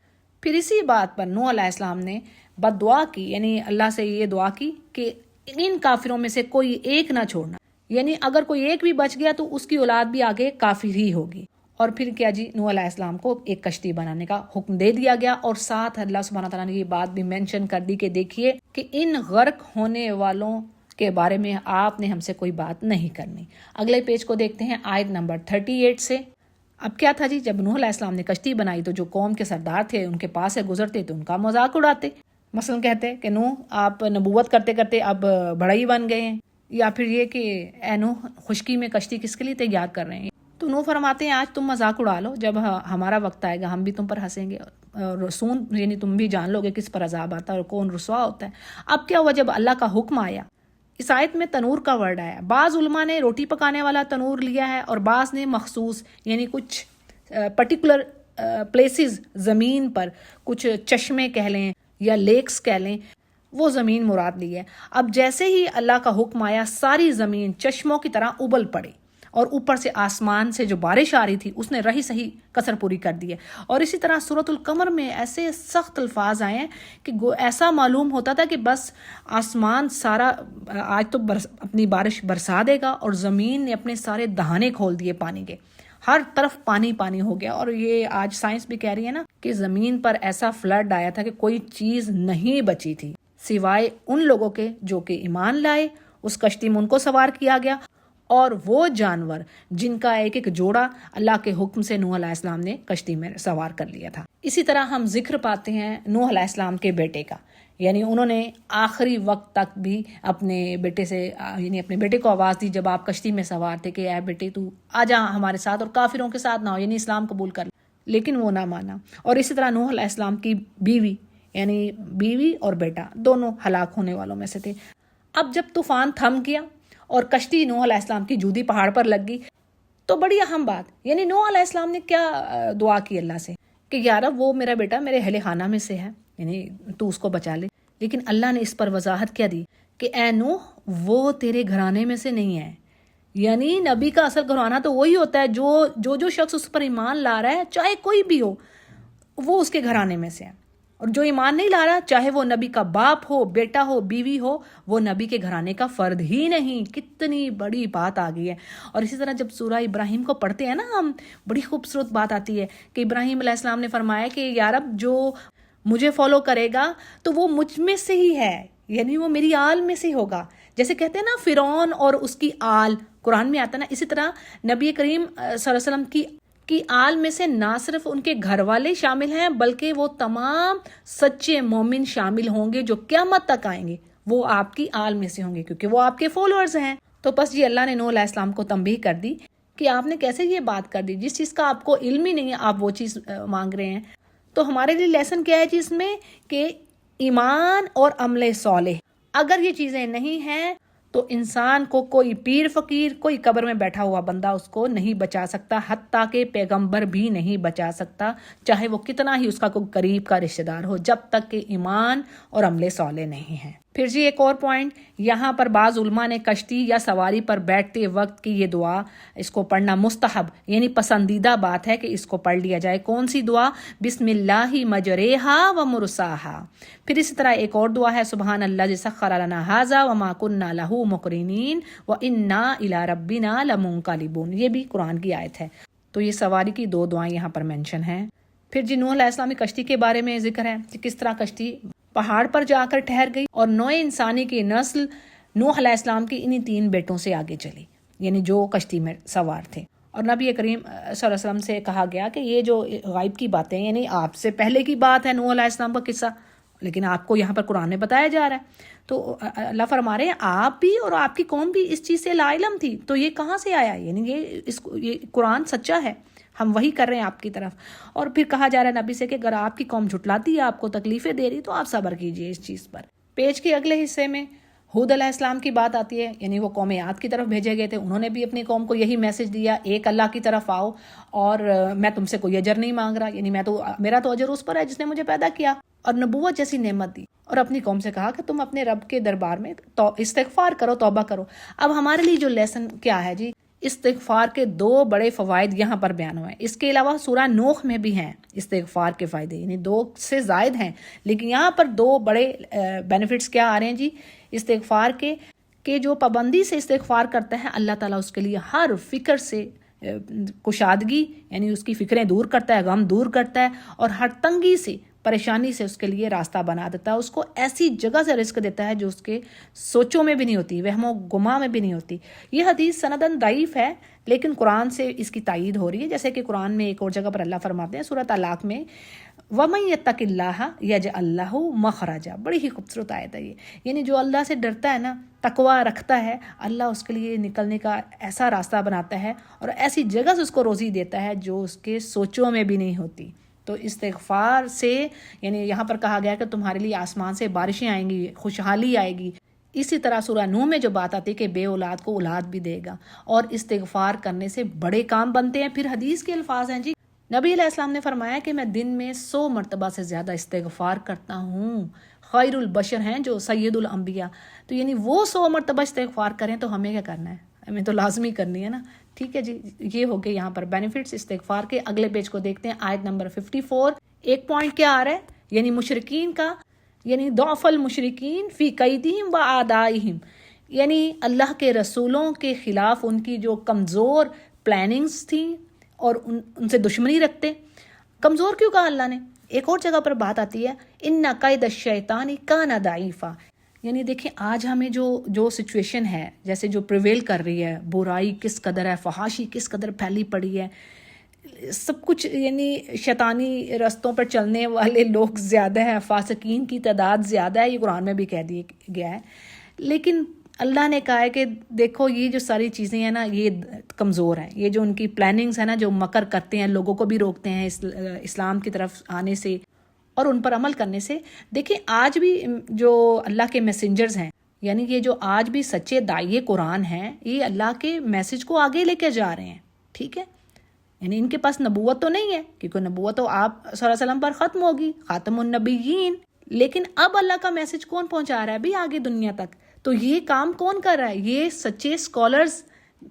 پھر اسی بات پر نوح علیہ السلام نے بد دعا کی، یعنی اللہ سے یہ دعا کی کہ ان کافروں میں سے کوئی ایک نہ چھوڑنا، یعنی اگر کوئی ایک بھی بچ گیا تو اس کی اولاد بھی آگے کافر ہی ہوگی۔ اور پھر کیا جی، نوح علیہ السلام کو ایک کشتی بنانے کا حکم دے دیا گیا، اور ساتھ اللہ سبحانہ تعالیٰ نے یہ بات بھی مینشن کر دی کہ دیکھیے کہ ان غرق ہونے والوں کے بارے میں آپ نے ہم سے کوئی بات نہیں کرنی۔ اگلے پیج کو دیکھتے ہیں، آیت نمبر 38 سے۔ اب کیا تھا جی، جب نوح علیہ السلام نے کشتی بنائی تو جو قوم کے سردار تھے ان کے پاس سے گزرتے تو ان کا مذاق اڑاتے، مثلا کہتے کہ نوح آپ نبوت کرتے کرتے اب بڑھئی بن گئے ہیں، یا پھر یہ کہ اے نوح خشکی میں کشتی کس کے لیے تیار کر رہے ہیں۔ تو نوح فرماتے ہیں آج تم مذاق اڑا لو، جب ہمارا وقت آئے گا ہم بھی تم پر ہنسیں گے، رسون یعنی تم بھی جان لو گے کس پر عذاب آتا ہے اور کون رسوا ہوتا ہے۔ اب کیا ہوا، جب اللہ کا حکم آیا، اس آیت میں تنور کا ورڈ آیا، بعض علماء نے روٹی پکانے والا تنور لیا ہے، اور بعض نے مخصوص یعنی کچھ پرٹیکولر پلیسز زمین پر، کچھ چشمے کہہ لیں یا لیکس کہہ لیں، وہ زمین مراد لی ہے۔ اب جیسے ہی اللہ کا حکم آیا ساری زمین چشموں کی طرح ابل پڑی، اور اوپر سے آسمان سے جو بارش آ رہی تھی اس نے رہی صحیح کسر پوری کر دی ہے۔ اور اسی طرح سورۃ القمر میں ایسے سخت الفاظ آئے ہیں کہ ایسا معلوم ہوتا تھا کہ بس آسمان سارا آج تو اپنی بارش برسا دے گا، اور زمین نے اپنے سارے دہانے کھول دیے پانی کے، ہر طرف پانی پانی ہو گیا۔ اور یہ آج سائنس بھی کہہ رہی ہے نا کہ زمین پر ایسا فلڈ آیا تھا کہ کوئی چیز نہیں بچی تھی سوائے ان لوگوں کے جو کہ ایمان لائے، اس کشتی میں ان کو سوار کیا گیا، اور وہ جانور جن کا ایک ایک جوڑا اللہ کے حکم سے نوح علیہ السلام نے کشتی میں سوار کر لیا تھا۔ اسی طرح ہم ذکر پاتے ہیں نوح علیہ السلام کے بیٹے کا، یعنی انہوں نے آخری وقت تک بھی اپنے بیٹے سے یعنی اپنے بیٹے کو آواز دی جب آپ کشتی میں سوار تھے کہ اے بیٹے تو آ جا ہمارے ساتھ اور کافروں کے ساتھ نہ ہو، یعنی اسلام قبول کر، لیکن وہ نہ مانا۔ اور اسی طرح نوح علیہ السلام کی بیوی، یعنی بیوی اور بیٹا دونوں ہلاک ہونے والوں میں سے تھے۔ اب جب طوفان تھم گیا اور کشتی نوح علیہ السلام کی جودی پہاڑ پر لگ گئی تو بڑی اہم بات، یعنی نوح علیہ السلام نے کیا دعا کی اللہ سے کہ یا رب وہ میرا بیٹا میرے اہل خانہ میں سے ہے، یعنی تو اس کو بچا لے۔ لیکن اللہ نے اس پر وضاحت کیا دی کہ اے نوح وہ تیرے گھرانے میں سے نہیں ہے، یعنی نبی کا اصل گھرانہ تو وہی ہوتا ہے جو شخص اس پر ایمان لا رہا ہے چاہے کوئی بھی ہو وہ اس کے گھرانے میں سے ہے، اور جو ایمان نہیں لا رہا چاہے وہ نبی کا باپ ہو، بیٹا ہو، بیوی ہو، وہ نبی کے گھرانے کا فرد ہی نہیں۔ کتنی بڑی بات آ گئی ہے۔ اور اسی طرح جب سورہ ابراہیم کو پڑھتے ہیں نا ہم، بڑی خوبصورت بات آتی ہے کہ ابراہیم علیہ السلام نے فرمایا کہ یا رب جو مجھے فالو کرے گا تو وہ مجھ میں سے ہی ہے، یعنی وہ میری آل میں سے ہوگا۔ جیسے کہتے ہیں نا فرعون اور اس کی آل قرآن میں آتا نا، اسی طرح نبی کریم صلی اللہ علیہ وسلم کی آل میں سے نہ صرف ان کے گھر والے شامل ہیں بلکہ وہ تمام سچے مومن شامل ہوں گے جو قیامت تک آئیں گے، وہ آپ کی آل میں سے ہوں گے کیونکہ وہ آپ کے فالوورز ہیں۔ تو بس جی اللہ نے نوح علیہ السلام کو تنبیہ کر دی کہ آپ نے کیسے یہ بات کر دی، جس چیز کا آپ کو علم ہی نہیں ہے آپ وہ چیز مانگ رہے ہیں۔ تو ہمارے لیے لیسن کیا ہے جی اس میں کہ ایمان اور عمل صالح اگر یہ چیزیں نہیں ہیں تو انسان کو کوئی پیر فقیر، کوئی قبر میں بیٹھا ہوا بندہ اس کو نہیں بچا سکتا، حتیٰ کہ پیغمبر بھی نہیں بچا سکتا، چاہے وہ کتنا ہی اس کا کوئی قریب کا رشتہ دار ہو، جب تک کہ ایمان اور عمل صالح نہیں ہے۔ پھر جی ایک اور پوائنٹ یہاں پر بعض علماء نے کشتی یا سواری پر بیٹھتے وقت کی یہ دعا، اس کو پڑھنا مستحب یعنی پسندیدہ بات ہے کہ اس کو پڑھ لیا جائے۔ کون سی دعا؟ بسم اللہ مجریہا و مرساہا۔ پھر اسی طرح ایک اور دعا ہے سبحان اللہ سخر لنا ھذا وما کنا لہ مقرنین وانا الی ربنا لمنقلبون، یہ بھی قرآن کی آیت ہے۔ تو یہ سواری کی دو دعائیں یہاں پر مینشن ہیں۔ پھر جی نوح علیہ السلام کی کشتی کے بارے میں ذکر ہے کہ کس طرح کشتی پہاڑ پر جا کر ٹھہر گئی اور نوع انسانی کی نسل نوح علیہ السلام کی انہی 3 بیٹوں سے آگے چلی، یعنی جو کشتی میں سوار تھے۔ اور نبی کریم صلی اللہ علیہ وسلم سے کہا گیا کہ یہ جو غائب کی باتیں یعنی آپ سے پہلے کی بات ہے نوح علیہ السلام کا قصہ، لیکن آپ کو یہاں پر قرآن میں بتایا جا رہا ہے۔ تو اللہ فرما رہے ہیں آپ بھی اور آپ کی قوم بھی اس چیز سے لا علم تھی، تو یہ کہاں سے آیا؟ یعنی یہ قرآن سچا ہے، ہم وہی کر رہے ہیں آپ کی طرف۔ اور پھر کہا جا رہا ہے نبی سے کہ اگر آپ کی قوم جھٹلاتی ہے، آپ کو تکلیفیں دے رہی، تو آپ صبر کیجئے اس چیز پر۔ پیج کے اگلے حصے میں ہود علیہ السلام کی بات آتی ہے، یعنی وہ قوم عاد کی طرف بھیجے گئے تھے، انہوں نے بھی اپنی قوم کو یہی میسج دیا، ایک اللہ کی طرف آؤ اور میں تم سے کوئی اجر نہیں مانگ رہا، یعنی میرا تو اجر اس پر ہے جس نے مجھے پیدا کیا اور نبوت جیسی نعمت دی، اور اپنی قوم سے کہا کہ تم اپنے رب کے دربار میں استغفار کرو، توبہ کرو۔ اب ہمارے لیے جو لیسن کیا ہے جی، استغفار کے 2 بڑے فوائد یہاں پر بیان ہوئے ہیں۔ اس کے علاوہ سورہ نوح میں بھی ہیں استغفار کے فائدے، یعنی 2 سے زائد ہیں، لیکن یہاں پر 2 بڑے بینیفٹس کیا آ رہے ہیں جی استغفار کے، کہ جو پابندی سے استغفار کرتا ہے اللہ تعالیٰ اس کے لیے ہر فکر سے کشادگی یعنی اس کی فکریں دور کرتا ہے، غم دور کرتا ہے، اور ہر تنگی سے پریشانی سے اس کے لیے راستہ بنا دیتا ہے، اس کو ایسی جگہ سے رزق دیتا ہے جو اس کے سوچوں میں بھی نہیں ہوتی، وہم و گما میں بھی نہیں ہوتی۔ یہ حدیث سندن ضعیف ہے لیکن قرآن سے اس کی تائید ہو رہی ہے، جیسے کہ قرآن میں ایک اور جگہ پر اللہ فرماتے ہیں سورہ طلاق میں وَمَن يَتَّقِ اللَّهَ يَجْعَل لَّهُ مَخْرَجًا، بڑی ہی خوبصورت آیت ہے یہ، یعنی جو اللہ سے ڈرتا ہے نا، تقوی رکھتا ہے، اللہ اس کے لیے نکلنے کا ایسا راستہ بناتا ہے اور ایسی جگہ سے اس کو روزی دیتا ہے جو اس کے سوچوں میں بھی نہیں ہوتی۔ تو استغفار سے یعنی یہاں پر کہا گیا کہ تمہارے لیے آسمان سے بارشیں آئیں گی، خوشحالی آئے گی۔ اسی طرح سورہ نوح میں جو بات آتی ہے کہ بے اولاد کو اولاد بھی دے گا، اور استغفار کرنے سے بڑے کام بنتے ہیں۔ پھر حدیث کے الفاظ ہیں جی، نبی علیہ السلام نے فرمایا کہ میں دن میں 100 مرتبہ سے زیادہ استغفار کرتا ہوں، خیر البشر ہیں جو سید الانبیاء، تو یعنی وہ 100 مرتبہ استغفار کریں تو ہمیں کیا کرنا ہے؟ ہمیں تو لازمی کرنی ہے نا۔ ٹھیک ہے جی، یہ ہو گئے یہاں پر بینیفٹس استغفار کے۔ اگلے پیج کو دیکھتے ہیں، آیت نمبر 54۔ ایک پوائنٹ کیا آ رہا ہے، یعنی مشرکین کا، یعنی ضعف المشرکین فی قیدہم و اعدائہم، یعنی اللہ کے رسولوں کے خلاف ان کی جو کمزور پلاننگز تھیں اور ان سے دشمنی رکھتے۔ کمزور کیوں کہا اللہ نے؟ ایک اور جگہ پر بات آتی ہے ان قید الشیطان کان ضعیفا، یعنی دیکھیں آج ہمیں جو سچویشن ہے، جیسے جو پریویل کر رہی ہے، برائی کس قدر ہے، فحاشی کس قدر پھیلی پڑی ہے، سب کچھ یعنی شیطانی رستوں پر چلنے والے لوگ زیادہ ہیں، فاسقین کی تعداد زیادہ ہے، یہ قرآن میں بھی کہہ دیا گیا ہے. لیکن اللہ نے کہا ہے کہ دیکھو یہ جو ساری چیزیں ہیں نا یہ کمزور ہیں، یہ جو ان کی پلاننگز ہیں نا جو مکر کرتے ہیں، لوگوں کو بھی روکتے ہیں اسلام کی طرف آنے سے اور ان پر عمل کرنے سے. دیکھیں آج بھی جو اللہ کے میسنجرز ہیں، یعنی یہ جو آج بھی سچے داعیے قرآن ہیں، یہ اللہ کے میسج کو آگے لے کے جا رہے ہیں. ٹھیک ہے، یعنی ان کے پاس نبوت تو نہیں ہے کیونکہ نبوت تو آپ صلی اللہ علیہ وسلم پر ختم ہوگی، خاتم النبیین. لیکن اب اللہ کا میسج کون پہنچا رہا ہے بھی آگے دنیا تک؟ تو یہ کام کون کر رہا ہے؟ یہ سچے اسکالرز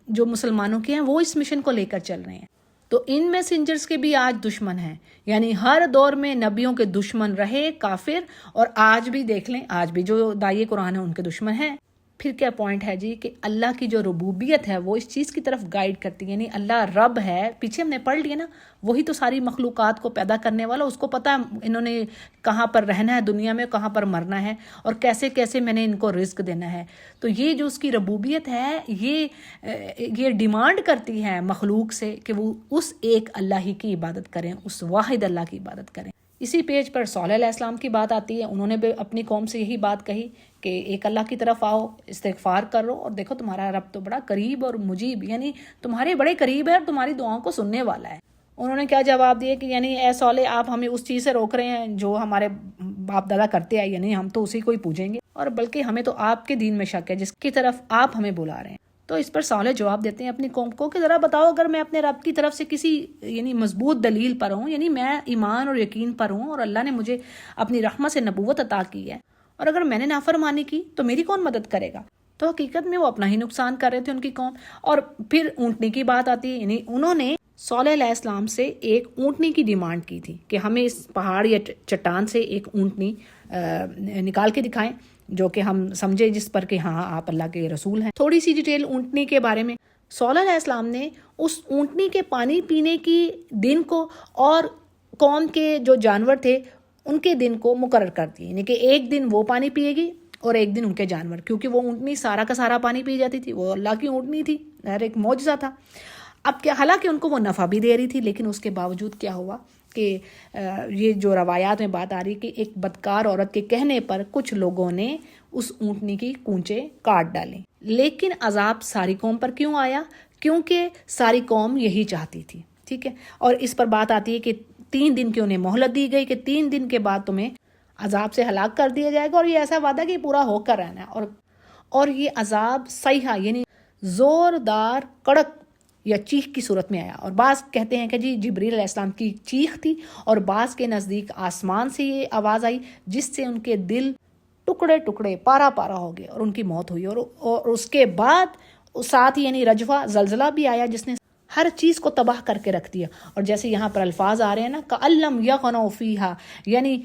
جو مسلمانوں کے ہیں وہ اس مشن کو لے کر چل رہے ہیں. تو ان میسنجرز کے بھی آج دشمن ہیں، یعنی ہر دور میں نبیوں کے دشمن رہے کافر، اور آج بھی دیکھ لیں آج بھی جو داعیے قرآن ہیں ان کے دشمن ہیں. پھر کیا پوائنٹ ہے جی کہ اللہ کی جو ربوبیت ہے وہ اس چیز کی طرف گائیڈ کرتی ہے، یعنی اللہ رب ہے. پیچھے ہم نے پڑھ لیا نا، وہی تو ساری مخلوقات کو پیدا کرنے والا، اس کو پتا ہے انہوں نے کہاں پر رہنا ہے دنیا میں، کہاں پر مرنا ہے، اور کیسے کیسے میں نے ان کو رزق دینا ہے. تو یہ جو اس کی ربوبیت ہے یہ ڈیمانڈ کرتی ہے مخلوق سے کہ وہ اس ایک اللہ ہی کی عبادت کریں، اس واحد اللہ کی عبادت کریں. اسی پیج پر صالح علیہ السلام کی بات آتی ہے. انہوں نے بھی اپنی قوم سے یہی بات کہی کہ ایک اللہ کی طرف آؤ، استغفار کرو، اور دیکھو تمہارا رب تو بڑا قریب اور مجیب، یعنی تمہارے بڑے قریب ہے اور تمہاری دعاؤں کو سننے والا ہے. انہوں نے کیا جواب دیا کہ یعنی اے صالح آپ ہمیں اس چیز سے روک رہے ہیں جو ہمارے باپ دادا کرتے آئے، یعنی ہم تو اسی کو ہی پوجیں گے، اور بلکہ ہمیں تو آپ کے دین میں شک ہے جس کی طرف آپ ہمیں بلا رہے ہیں. تو اس پر صالح جواب دیتے ہیں اپنی قوم کو کہ ذرا بتاؤ اگر میں اپنے رب کی طرف سے کسی یعنی مضبوط دلیل پر ہوں، یعنی میں ایمان اور یقین پر ہوں اور اللہ نے مجھے اپنی رحمت سے نبوت عطا کی ہے، اور اگر میں نے نافرمانی کی تو میری کون مدد کرے گا؟ تو حقیقت میں وہ اپنا ہی نقصان کر رہے تھے ان کی قوم. اور پھر اونٹنی کی بات آتی ہے، یعنی انہوں نے صالح علیہ السلام سے ایک اونٹنی کی ڈیمانڈ کی تھی کہ ہمیں اس پہاڑ یا چٹان سے ایک اونٹنی نکال کے دکھائیں جو کہ ہم سمجھے جس پر کہ ہاں آپ اللہ کے رسول ہیں. تھوڑی سی ڈیٹیل اونٹنی کے بارے میں. صالح علیہ السلام نے اس اونٹنی کے پانی پینے کی دن کو اور قوم کے جو جانور تھے ان کے دن کو مقرر کر دی، یعنی کہ ایک دن وہ پانی پیے گی اور ایک دن ان کے جانور، کیونکہ وہ اونٹنی سارا کا سارا پانی پی جاتی تھی، وہ اللہ کی اونٹنی تھی، ایک معجزہ تھا. اب کیا، حالانکہ ان کو وہ نفع بھی دے رہی تھی، لیکن اس کے باوجود کیا ہوا کہ یہ جو روایات میں بات آ رہی کہ ایک بدکار عورت کے کہنے پر کچھ لوگوں نے اس اونٹنی کی کونچیں کاٹ ڈالیں. لیکن عذاب ساری قوم پر کیوں آیا؟ کیونکہ ساری قوم یہی چاہتی تھی. ٹھیک ہے، اور اس پر بات آتی ہے کہ 3 دن کی انہیں مہلت دی گئی کہ 3 دن کے بعد تمہیں عذاب سے ہلاک کر دیا جائے گا، اور یہ ایسا وعدہ کہ پورا ہو کر رہنا ہے. اور یہ عذاب صیحہ یعنی زوردار کڑک یا چیخ کی صورت میں آیا. اور بعض کہتے ہیں کہ جی جبریل علیہ السلام کی چیخ تھی، اور بعض کے نزدیک آسمان سے یہ آواز آئی جس سے ان کے دل ٹکڑے ٹکڑے پارا پارا ہو گئے اور ان کی موت ہوئی. اور اس کے بعد ساتھ ہی یعنی رجفہ زلزلہ بھی آیا جس نے ہر چیز کو تباہ کر کے رکھ دیا. اور جیسے یہاں پر الفاظ آ رہے ہیں نا کَأَلَّمْ يَغْنَوْا فِيهَا، یعنی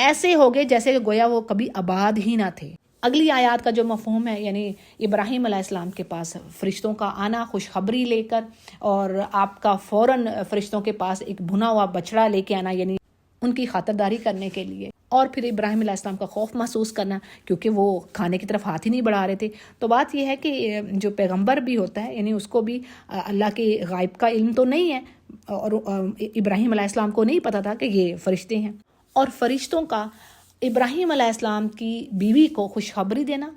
ایسے ہو گئے جیسے کہ گویا وہ کبھی آباد ہی نہ تھے. اگلی آیات کا جو مفہوم ہے، یعنی ابراہیم علیہ السلام کے پاس فرشتوں کا آنا خوشخبری لے کر، اور آپ کا فوراً فرشتوں کے پاس ایک بھنا ہوا بچڑا لے کے آنا، یعنی ان کی خاطرداری کرنے کے لیے. اور پھر ابراہیم علیہ السلام کا خوف محسوس کرنا کیونکہ وہ کھانے کی طرف ہاتھ ہی نہیں بڑھا رہے تھے. تو بات یہ ہے کہ جو پیغمبر بھی ہوتا ہے یعنی اس کو بھی اللہ کے غائب کا علم تو نہیں ہے، اور ابراہیم علیہ السلام کو نہیں پتا تھا کہ یہ فرشتے ہیں. اور فرشتوں کا ابراہیم علیہ السلام کی بیوی کو خوشخبری دینا،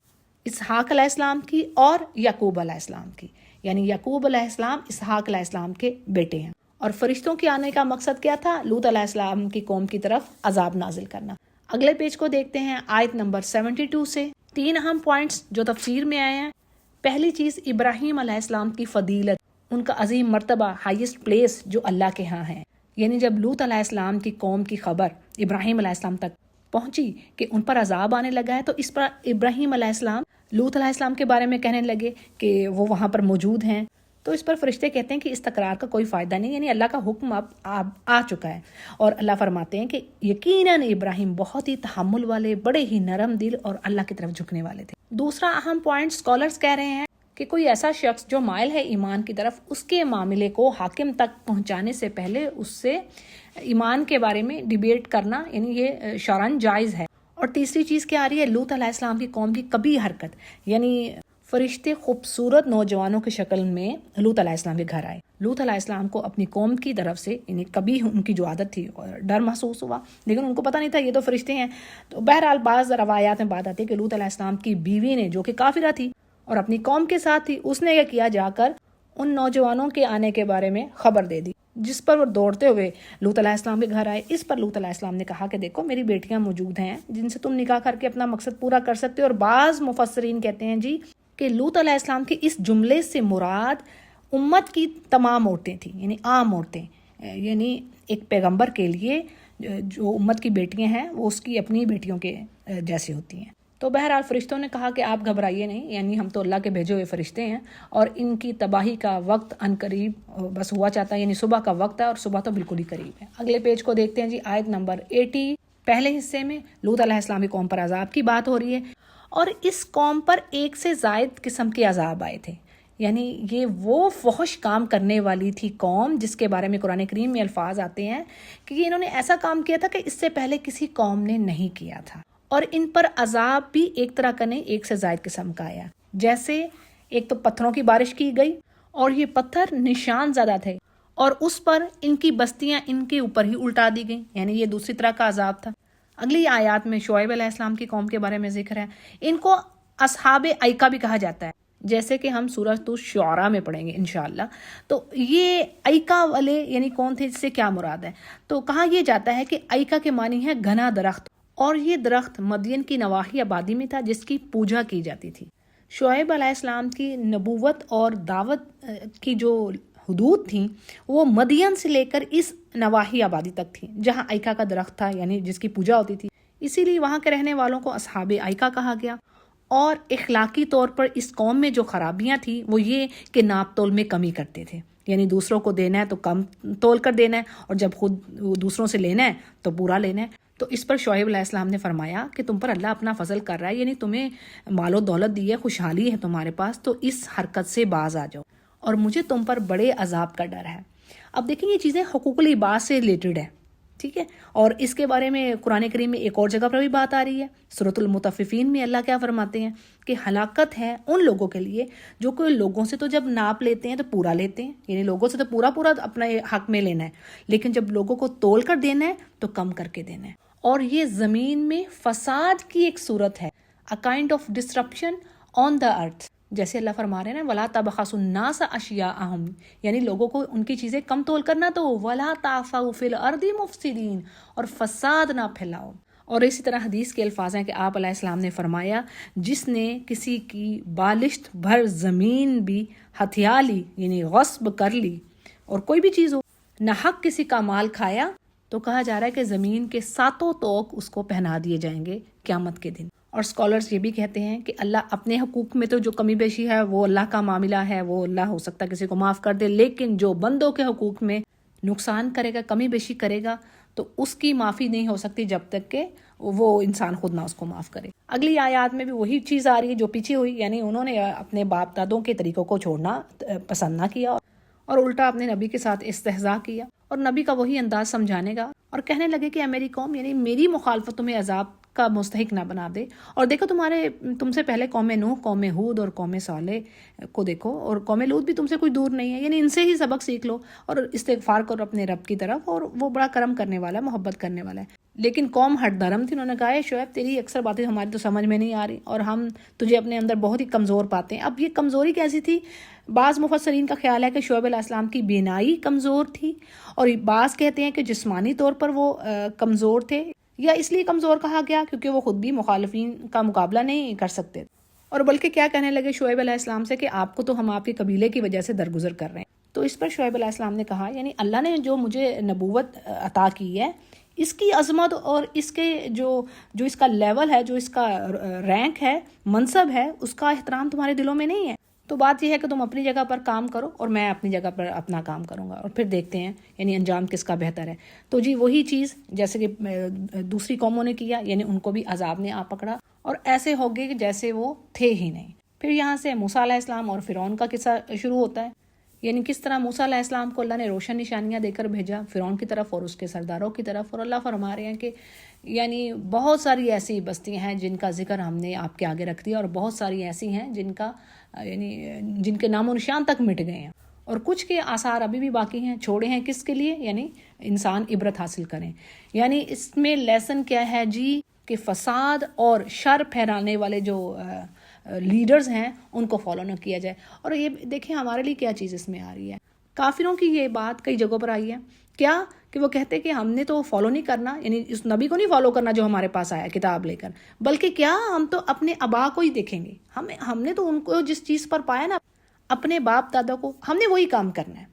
اسحاق علیہ السلام کی اور یعقوب علیہ السلام کی، یعنی یعقوب علیہ السلام اسحاق علیہ السلام کے بیٹے ہیں. اور فرشتوں کے آنے کا مقصد کیا تھا؟ لوط علیہ السلام کی قوم کی طرف عذاب نازل کرنا. اگلے پیج کو دیکھتے ہیں، آیت نمبر 72 سے 3 اہم پوائنٹس جو تفسیر میں آئے ہیں. پہلی چیز ابراہیم علیہ السلام کی فضیلت، ان کا عظیم مرتبہ، ہائیسٹ پلیس جو اللہ کے ہاں ہے. یعنی جب لوط علیہ السلام کی قوم کی خبر ابراہیم علیہ السلام تک پہنچی کہ ان پر عذاب آنے لگا ہے، تو اس پر ابراہیم علیہ السلام لوط علیہ السلام کے بارے میں کہنے لگے کہ وہ وہاں پر موجود ہیں. تو اس پر فرشتے کہتے ہیں کہ اس تکرار کا کوئی فائدہ نہیں، یعنی اللہ کا حکم اب آ چکا ہے. اور اللہ فرماتے ہیں کہ یقیناً ابراہیم بہت ہی تحمل والے، بڑے ہی نرم دل اور اللہ کی طرف جھکنے والے تھے. دوسرا اہم پوائنٹ، اسکالرز کہہ رہے ہیں کہ کوئی ایسا شخص جو مائل ہے ایمان کی طرف، اس کے معاملے کو حاکم تک پہنچانے سے پہلے اس سے ایمان کے بارے میں ڈیبیٹ کرنا یعنی یہ شرعاً جائز ہے. اور تیسری چیز کیا آ رہی ہے؟ لوط علیہ السلام کی قوم کی کبھی حرکت، یعنی فرشتے خوبصورت نوجوانوں کی شکل میں لوط علیہ السلام کے گھر آئے. لوط علیہ السلام کو اپنی قوم کی طرف سے یعنی کبھی ان کی جو عادت تھی ڈر محسوس ہوا، لیکن ان کو پتہ نہیں تھا یہ تو فرشتے ہیں. تو بہرحال بعض روایات میں بات آتی ہے کہ لوط علیہ السلام کی بیوی نے جو کہ کافرہ تھی اور اپنی قوم کے ساتھ تھی، اس نے یہ کیا، جا کر ان نوجوانوں کے آنے کے بارے میں خبر دے دی، جس پر وہ دوڑتے ہوئے لوط علیہ السلام کے گھر آئے. اس پر لوط علیہ السلام نے کہا کہ دیکھو میری بیٹیاں موجود ہیں جن سے تم نکاح کر کے اپنا مقصد پورا کر سکتے ہو. اور بعض مفسرین کہتے ہیں جی کہ لوط علیہ السلام کے اس جملے سے مراد امت کی تمام عورتیں تھیں، یعنی عام عورتیں، یعنی ایک پیغمبر کے لیے جو امت کی بیٹیاں ہیں وہ اس کی اپنی بیٹیوں کے جیسی ہوتی ہیں. تو بہرحال فرشتوں نے کہا کہ آپ گھبرائیے نہیں، یعنی ہم تو اللہ کے بھیجے ہوئے فرشتے ہیں اور ان کی تباہی کا وقت ان قریب بس ہوا چاہتا ہے، یعنی صبح کا وقت ہے اور صبح تو بالکل ہی قریب ہے. اگلے پیج کو دیکھتے ہیں جی، آیت نمبر 80. پہلے حصے میں لوط علیہ السلام کی قوم پر عذاب کی بات ہو رہی ہے اور اس قوم پر ایک سے زائد قسم کے عذاب آئے تھے. یعنی یہ وہ فحش کام کرنے والی تھی قوم جس کے بارے میں قرآن کریم میں الفاظ آتے ہیں کہ انہوں نے ایسا کام کیا تھا کہ اس سے پہلے کسی قوم نے نہیں کیا تھا. اور ان پر عذاب بھی ایک طرح کا نہیں، ایک سے زائد قسم کا آیا. جیسے ایک تو پتھروں کی بارش کی گئی اور یہ پتھر نشان زدہ تھے اور اس پر ان کی بستیاں ان کے اوپر ہی الٹا دی گئیں، یعنی یہ دوسری طرح کا عذاب تھا. اگلی آیات میں شعیب علیہ السلام کی قوم کے بارے میں ذکر ہے. ان کو اصحاب ایکا بھی کہا جاتا ہے، جیسے کہ ہم سورۃ الشعراء میں پڑھیں گے انشاءاللہ. تو یہ ایکا والے یعنی کون تھے، اس سے کیا مراد ہے؟ تو کہا یہ جاتا ہے کہ ایکا کے معنی ہے گھنا درخت، اور یہ درخت مدین کی نواحی آبادی میں تھا جس کی پوجا کی جاتی تھی. شعیب علیہ السلام کی نبوت اور دعوت کی جو حدود تھیں وہ مدین سے لے کر اس نواحی آبادی تک تھیں جہاں ایکا کا درخت تھا، یعنی جس کی پوجا ہوتی تھی. اسی لیے وہاں کے رہنے والوں کو اصحاب ایکا کہا گیا. اور اخلاقی طور پر اس قوم میں جو خرابیاں تھیں وہ یہ کہ ناپ تول میں کمی کرتے تھے، یعنی دوسروں کو دینا ہے تو کم تول کر دینا ہے اور جب خود دوسروں سے لینا ہے تو پورا لینا ہے. تو اس پر شعیب علیہ السلام نے فرمایا کہ تم پر اللہ اپنا فضل کر رہا ہے، یعنی تمہیں مال و دولت دی ہے، خوشحالی ہے تمہارے پاس، تو اس حرکت سے باز آ جاؤ اور مجھے تم پر بڑے عذاب کا ڈر ہے. اب دیکھیں یہ چیزیں حقوق العباد سے ریلیٹڈ ہے، ٹھیک ہے. اور اس کے بارے میں قرآن کریم میں ایک اور جگہ پر بھی بات آ رہی ہے. سورۃ المطففین میں اللہ کیا فرماتے ہیں کہ ہلاکت ہے ان لوگوں کے لیے جو کوئی لوگوں سے تو جب ناپ لیتے ہیں تو پورا لیتے ہیں، یعنی لوگوں سے تو پورا اپنا حق میں لینا ہے، لیکن جب لوگوں کو تول کر دینا ہے تو کم کر کے دینا ہے. اور یہ زمین میں فساد کی ایک صورت ہے، a kind of disruption on the earth. جیسے اللہ فرما رہے ہیں نا وَلَا تَبْخَسُوا النَّاسَ أَشْيَاءَهُمْ، یعنی لوگوں کو ان کی چیزیں کم تول کرنا تو وَلَا تَعْثَوْا فِي الْأَرْضِ مُفْسِدِينَ، اور فساد نہ پھیلاؤ. اور اسی طرح حدیث کے الفاظ ہیں کہ آپ علیہ السلام نے فرمایا جس نے کسی کی بالشت بھر زمین بھی ہتھیا لی، یعنی غصب کر لی، اور کوئی بھی چیز ہو نہ حق کسی کا مال کھایا، تو کہا جا رہا ہے کہ زمین کے 7 طوق اس کو پہنا دیے جائیں گے قیامت کے دن. اور اسکالرز یہ بھی کہتے ہیں کہ اللہ اپنے حقوق میں تو جو کمی بیشی ہے وہ اللہ کا معاملہ ہے، وہ اللہ ہو سکتا ہے کسی کو معاف کر دے، لیکن جو بندوں کے حقوق میں نقصان کرے گا، کمی بیشی کرے گا، تو اس کی معافی نہیں ہو سکتی جب تک کہ وہ انسان خود نہ اس کو معاف کرے. اگلی آیات میں بھی وہی چیز آ رہی ہے جو پیچھے ہوئی، یعنی انہوں نے اپنے باپ دادوں کے طریقوں کو چھوڑنا پسند نہ کیا اور الٹا اپنے نبی کے ساتھ استہزاء کیا، اور نبی کا وہی انداز سمجھانے کا، اور کہنے لگے کہ میری قوم یعنی میری مخالفت تمہیں عذاب کا مستحق نہ بنا دے. اور دیکھو تم سے پہلے قوم نوح، قوم ہود اور قوم صالح کو دیکھو، اور قوم لوط بھی تم سے کوئی دور نہیں ہے، یعنی ان سے ہی سبق سیکھ لو اور استغفار کرو اپنے رب کی طرف، اور وہ بڑا کرم کرنے والا ہے، محبت کرنے والا ہے. لیکن قوم ہٹ دھرم تھی، انہوں نے کہا شعیب تیری اکثر باتیں ہماری تو سمجھ میں نہیں آ رہی اور ہم تجھے اپنے اندر بہت ہی کمزور پاتے ہیں. اب یہ کمزوری کیسی تھی؟ بعض مفسرین کا خیال ہے کہ شعیب علیہ السلام کی بینائی کمزور تھی، اور بعض کہتے ہیں کہ جسمانی طور پر وہ کمزور تھے، یا اس لیے کمزور کہا گیا کیونکہ وہ خود بھی مخالفین کا مقابلہ نہیں کر سکتے، اور بلکہ کیا کہنے لگے شعیب علیہ السلام سے کہ آپ کو تو ہم آپ کے قبیلے کی وجہ سے درگزر کر رہے ہیں. تو اس پر شعیب علیہ السلام نے کہا یعنی اللہ نے جو مجھے نبوت عطا کی ہے اس کی عظمت اور اس کے جو اس کا لیول ہے، جو اس کا رینک ہے، منصب ہے، اس کا احترام تمہارے دلوں میں نہیں ہے. تو بات یہ ہے کہ تم اپنی جگہ پر کام کرو اور میں اپنی جگہ پر اپنا کام کروں گا، اور پھر دیکھتے ہیں یعنی انجام کس کا بہتر ہے. تو جی وہی چیز جیسے کہ دوسری قوموں نے کیا، یعنی ان کو بھی عذاب نے آ پکڑا اور ایسے ہو گئے کہ جیسے وہ تھے ہی نہیں. پھر یہاں سے موسیٰ علیہ السلام اور فرعون کا قصہ شروع ہوتا ہے. یعنی کس طرح موسیٰ علیہ السلام کو اللہ نے روشن نشانیاں دے کر بھیجا فرعون کی طرف اور اس کے سرداروں کی طرف، اور اللہ فرما رہے ہیں کہ یعنی بہت ساری ایسی بستیاں ہیں جن کا ذکر ہم نے آپ کے آگے رکھ دیا، اور بہت ساری ایسی ہیں جن کے نام و نشان تک مٹ گئے ہیں، اور کچھ کے آثار ابھی بھی باقی ہیں، چھوڑے ہیں کس کے لیے؟ یعنی انسان عبرت حاصل کریں۔ یعنی اس میں لیسن کیا ہے جی کہ فساد اور شر پھیلانے والے جو لیڈرز ہیں ان کو فالو نہ کیا جائے۔ اور یہ دیکھیں ہمارے لیے کیا چیز اس میں آ رہی ہے، کافروں کی یہ بات کئی جگہوں پر آئی ہے، کیا کہ وہ کہتے کہ ہم نے تو فالو نہیں کرنا، یعنی اس نبی کو نہیں فالو کرنا جو ہمارے پاس آیا کتاب لے کر، بلکہ کیا ہم تو اپنے آبا کو ہی دیکھیں گے، ہم نے تو ان کو جس چیز پر پایا نا اپنے باپ دادا کو، ہم نے وہی کام کرنا ہے۔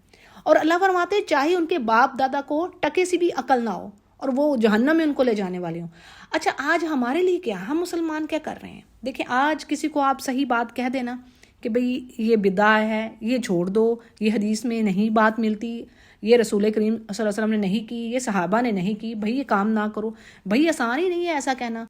اور اللہ فرماتے چاہے ان کے باپ دادا کو ٹکے سی بھی عقل نہ ہو اور وہ جہنم میں ان کو لے جانے والے ہوں۔ اچھا آج ہمارے لیے کیا، ہم مسلمان کیا کر رہے ہیں؟ دیکھیں آج کسی کو آپ صحیح بات کہہ دینا کہ بھئی یہ بدعہ ہے، یہ چھوڑ دو، یہ حدیث میں نہیں بات ملتی، یہ رسول کریم صلی اللہ علیہ وسلم نے نہیں کی، یہ صحابہ نے نہیں کی، بھئی یہ کام نہ کرو، بھئی آسان ہی نہیں ہے ایسا کہنا۔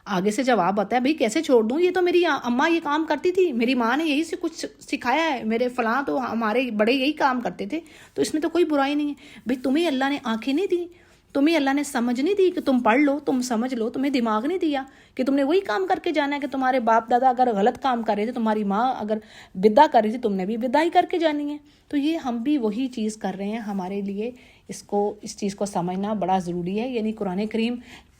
آگے سے جواب آتا ہے بھئی کیسے چھوڑ دوں، یہ تو میری اماں یہ کام کرتی تھی، میری ماں نے یہی سے کچھ سکھایا ہے، میرے فلاں تو ہمارے بڑے یہی کام کرتے تھے، تو اس میں تو کوئی برائی نہیں ہے۔ بھئی تمہیں اللہ نے آنکھیں نہیں دی، تمہیں اللہ نے سمجھ نہیں دی کہ تم پڑھ لو، تم سمجھ لو، تمہیں دماغ نہیں دیا کہ تم نے وہی کام کر کے جانا ہے کہ تمہارے باپ دادا اگر غلط کام کر رہے تھے، تمہاری ماں اگر بدعہ کر رہی تھی، تم نے بھی بدعہ ہی کر کے جانی ہے۔ تو یہ ہم بھی وہی چیز کر رہے ہیں، ہمارے لیے اس چیز کو سمجھنا بڑا ضروری ہے۔ یعنی قرآن کریم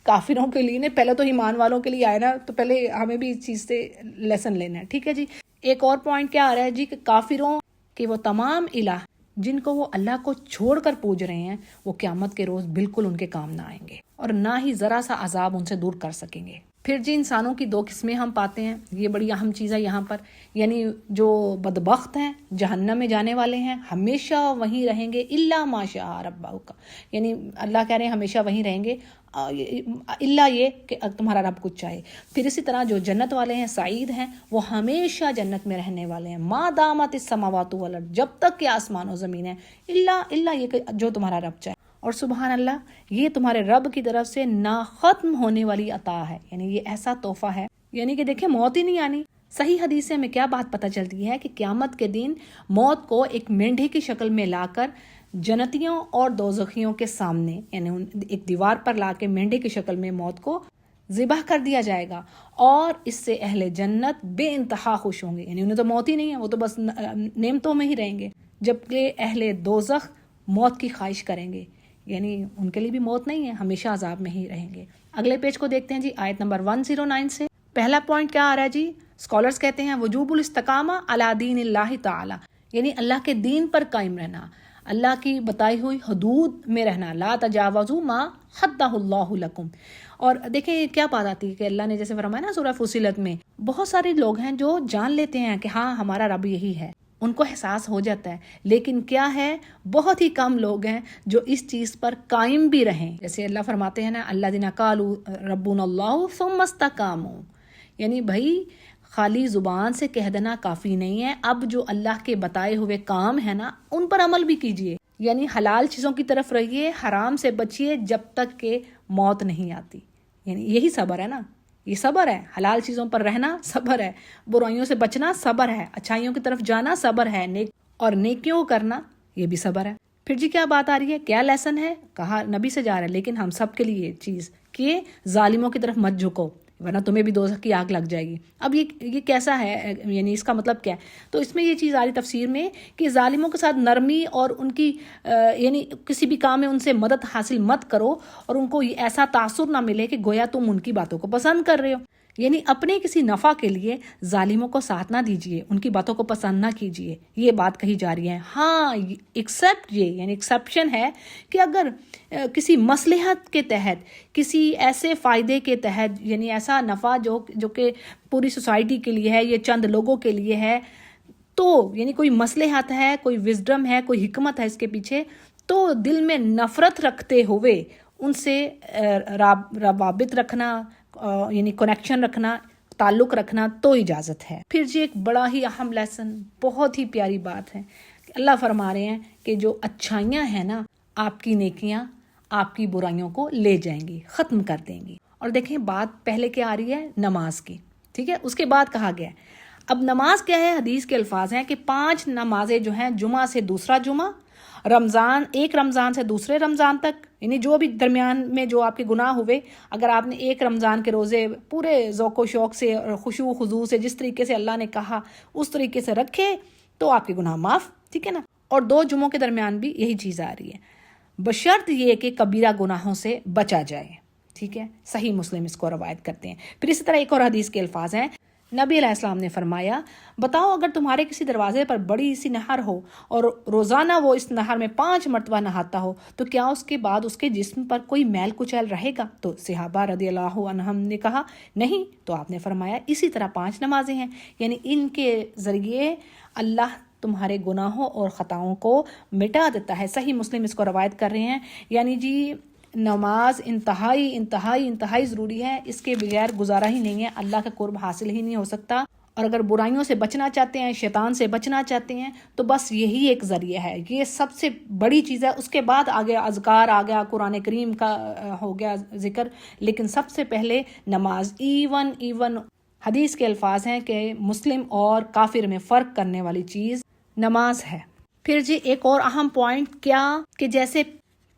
کافروں کے لیے نہیں، پہلے تو ایمان والوں کے لیے آئے نا، تو پہلے ہمیں بھی اس چیز سے لیسن لینا ہے، ٹھیک ہے جی۔ ایک اور پوائنٹ کیا آ رہا ہے جی کہ کافروں کہ وہ تمام الہ جن کو وہ اللہ کو چھوڑ کر پوج رہے ہیں، وہ قیامت کے روز بالکل ان کے کام نہ آئیں گے اور نہ ہی ذرا سا عذاب ان سے دور کر سکیں گے۔ پھر جی انسانوں کی 2 قسمیں ہم پاتے ہیں، یہ بڑی اہم چیز ہے یہاں پر، یعنی جو بدبخت ہیں جہنم میں جانے والے ہیں ہمیشہ وہیں رہیں گے، الا ما شاء ربک، یعنی اللہ کہہ رہے ہیں ہمیشہ وہیں رہیں گے اللہ یہ کہ تمہارا رب کچھ چاہے۔ پھر اسی طرح جو جنت والے ہیں سعید ہیں، وہ ہمیشہ جنت میں رہنے والے ہیں، ما دامت السماوات والارض، جب تک کہ آسمان و زمین ہے، اللہ یہ کہ جو تمہارا رب چاہے۔ اور سبحان اللہ یہ تمہارے رب کی طرف سے نا ختم ہونے والی عطا ہے، یعنی یہ ایسا تحفہ ہے، یعنی کہ دیکھیں موت ہی نہیں آنی۔ صحیح حدیث سے ہمیں کیا بات پتہ چلتی ہے کہ قیامت کے دن موت کو ایک مینڈھی کی شکل میں لا کر جنتیوں اور دوزخیوں کے سامنے، یعنی ایک دیوار پر لا کے مینڈھی کی شکل میں موت کو ذبح کر دیا جائے گا، اور اس سے اہل جنت بے انتہا خوش ہوں گے، یعنی انہیں تو موت ہی نہیں ہے، وہ تو بس نعمتوں میں ہی رہیں گے، جبکہ اہل دوزخ موت کی خواہش کریں گے، یعنی ان کے لیے بھی موت نہیں ہے، ہمیشہ عذاب میں ہی رہیں گے۔ اگلے پیج کو دیکھتے ہیں جی، آیت نمبر 109 سے پہلا پوائنٹ کیا آ رہا ہے جی؟ اسکالرز کہتے ہیں وجوب الاستقامہ علی دین اللہ تعالی، یعنی اللہ کے دین پر قائم رہنا، اللہ کی بتائی ہوئی حدود میں رہنا، لا تجاوزوا ما حدہ اللہ لکم۔ اور دیکھیں کیا بات آتی ہے کہ اللہ نے جیسے فرمایا نا سورہ فصلت میں، بہت سارے لوگ ہیں جو جان لیتے ہیں کہ ہاں ہمارا رب یہی ہے، ان کو احساس ہو جاتا ہے، لیکن کیا ہے بہت ہی کم لوگ ہیں جو اس چیز پر قائم بھی رہیں۔ جیسے اللہ فرماتے ہیں نا الذین قالوا ربنا اللہ ثم استقاموا، یعنی بھائی خالی زبان سے کہہ دینا کافی نہیں ہے، اب جو اللہ کے بتائے ہوئے کام ہے نا ان پر عمل بھی کیجئے، یعنی حلال چیزوں کی طرف رہیے، حرام سے بچیے جب تک کہ موت نہیں آتی، یعنی یہی صبر ہے نا، یہ صبر ہے، حلال چیزوں پر رہنا صبر ہے، برائیوں سے بچنا صبر ہے، اچھائیوں کی طرف جانا صبر ہے، اور نیکیوں کو کرنا یہ بھی صبر ہے۔ پھر جی کیا بات آ رہی ہے، کیا لیسن ہے؟ کہا نبی سے جا رہا ہے، لیکن ہم سب کے لیے چیز کہ ظالموں کی طرف مت جھکو ورنہ تمہیں بھی دوزخ کی آگ لگ جائے گی۔ اب یہ کیسا ہے، یعنی اس کا مطلب کیا ہے؟ تو اس میں یہ چیز آ رہی تفسیر میں کہ ظالموں کے ساتھ نرمی اور ان کی یعنی کسی بھی کام میں ان سے مدد حاصل مت کرو، اور ان کو ایسا تاثر نہ ملے کہ گویا تم ان کی باتوں کو پسند کر رہے ہو، یعنی اپنے کسی نفع کے لیے ظالموں کو ساتھ نہ دیجیے، ان کی باتوں کو پسند نہ کیجیے، یہ بات کہی جا رہی ہے۔ ہاں ایکسیپٹ یہ یعنی ایکسیپشن ہے کہ اگر کسی مصلحت کے تحت، کسی ایسے فائدے کے تحت، یعنی ایسا نفع جو کہ پوری سوسائٹی کے لیے ہے، یہ چند لوگوں کے لیے ہے، تو یعنی کوئی مصلحت ہے، کوئی وزڈم ہے، کوئی حکمت ہے اس کے پیچھے، تو دل میں نفرت رکھتے ہوئے ان سے روابط رکھنا، یعنی کنیکشن رکھنا، تعلق رکھنا تو اجازت ہے۔ پھر جی ایک بڑا ہی اہم لیسن، بہت ہی پیاری بات ہے، اللہ فرما رہے ہیں کہ جو اچھائیاں ہیں نا، آپ کی نیکیاں آپ کی برائیوں کو لے جائیں گی، ختم کر دیں گی۔ اور دیکھیں بات پہلے کیا آ رہی ہے، نماز کی، ٹھیک ہے، اس کے بعد کہا گیا ہے اب نماز کیا ہے؟ حدیث کے الفاظ ہیں کہ 5 نمازیں جو ہیں جمعہ سے دوسرا جمعہ، ایک رمضان سے دوسرے رمضان تک، یعنی جو بھی درمیان میں جو آپ کے گناہ ہوئے، اگر آپ نے ایک رمضان کے روزے پورے ذوق و شوق سے اور خشوع و خضوع سے جس طریقے سے اللہ نے کہا اس طریقے سے رکھے تو آپ کے گناہ معاف، ٹھیک ہے نا. اور 2 جمعوں کے درمیان بھی یہی چیز آ رہی ہے، بشرط یہ کہ کبیرہ گناہوں سے بچا جائے، ٹھیک ہے. صحیح مسلم اس کو روایت کرتے ہیں. پھر اسی طرح ایک اور حدیث کے الفاظ ہیں، نبی علیہ السلام نے فرمایا، بتاؤ اگر تمہارے کسی دروازے پر بڑی سی نہر ہو اور روزانہ وہ اس نہر میں 5 مرتبہ نہاتا ہو تو کیا اس کے بعد اس کے جسم پر کوئی میل کچیل رہے گا؟ تو صحابہ رضی اللہ عنہم نے کہا نہیں. تو آپ نے فرمایا اسی طرح 5 نمازیں ہیں، یعنی ان کے ذریعے اللہ تمہارے گناہوں اور خطاؤں کو مٹا دیتا ہے. صحیح مسلم اس کو روایت کر رہے ہیں. یعنی جی نماز انتہائی ضروری ہے، اس کے بغیر گزارا ہی نہیں ہے، اللہ کا قرب حاصل ہی نہیں ہو سکتا. اور اگر برائیوں سے بچنا چاہتے ہیں، شیطان سے بچنا چاہتے ہیں تو بس یہی ایک ذریعہ ہے، یہ سب سے بڑی چیز ہے. اس کے بعد آگے اذکار آ گیا، قرآن کریم کا ہو گیا ذکر، لیکن سب سے پہلے نماز. ایون حدیث کے الفاظ ہیں کہ مسلم اور کافر میں فرق کرنے والی چیز نماز ہے. پھر جی ایک اور اہم پوائنٹ کیا کہ جیسے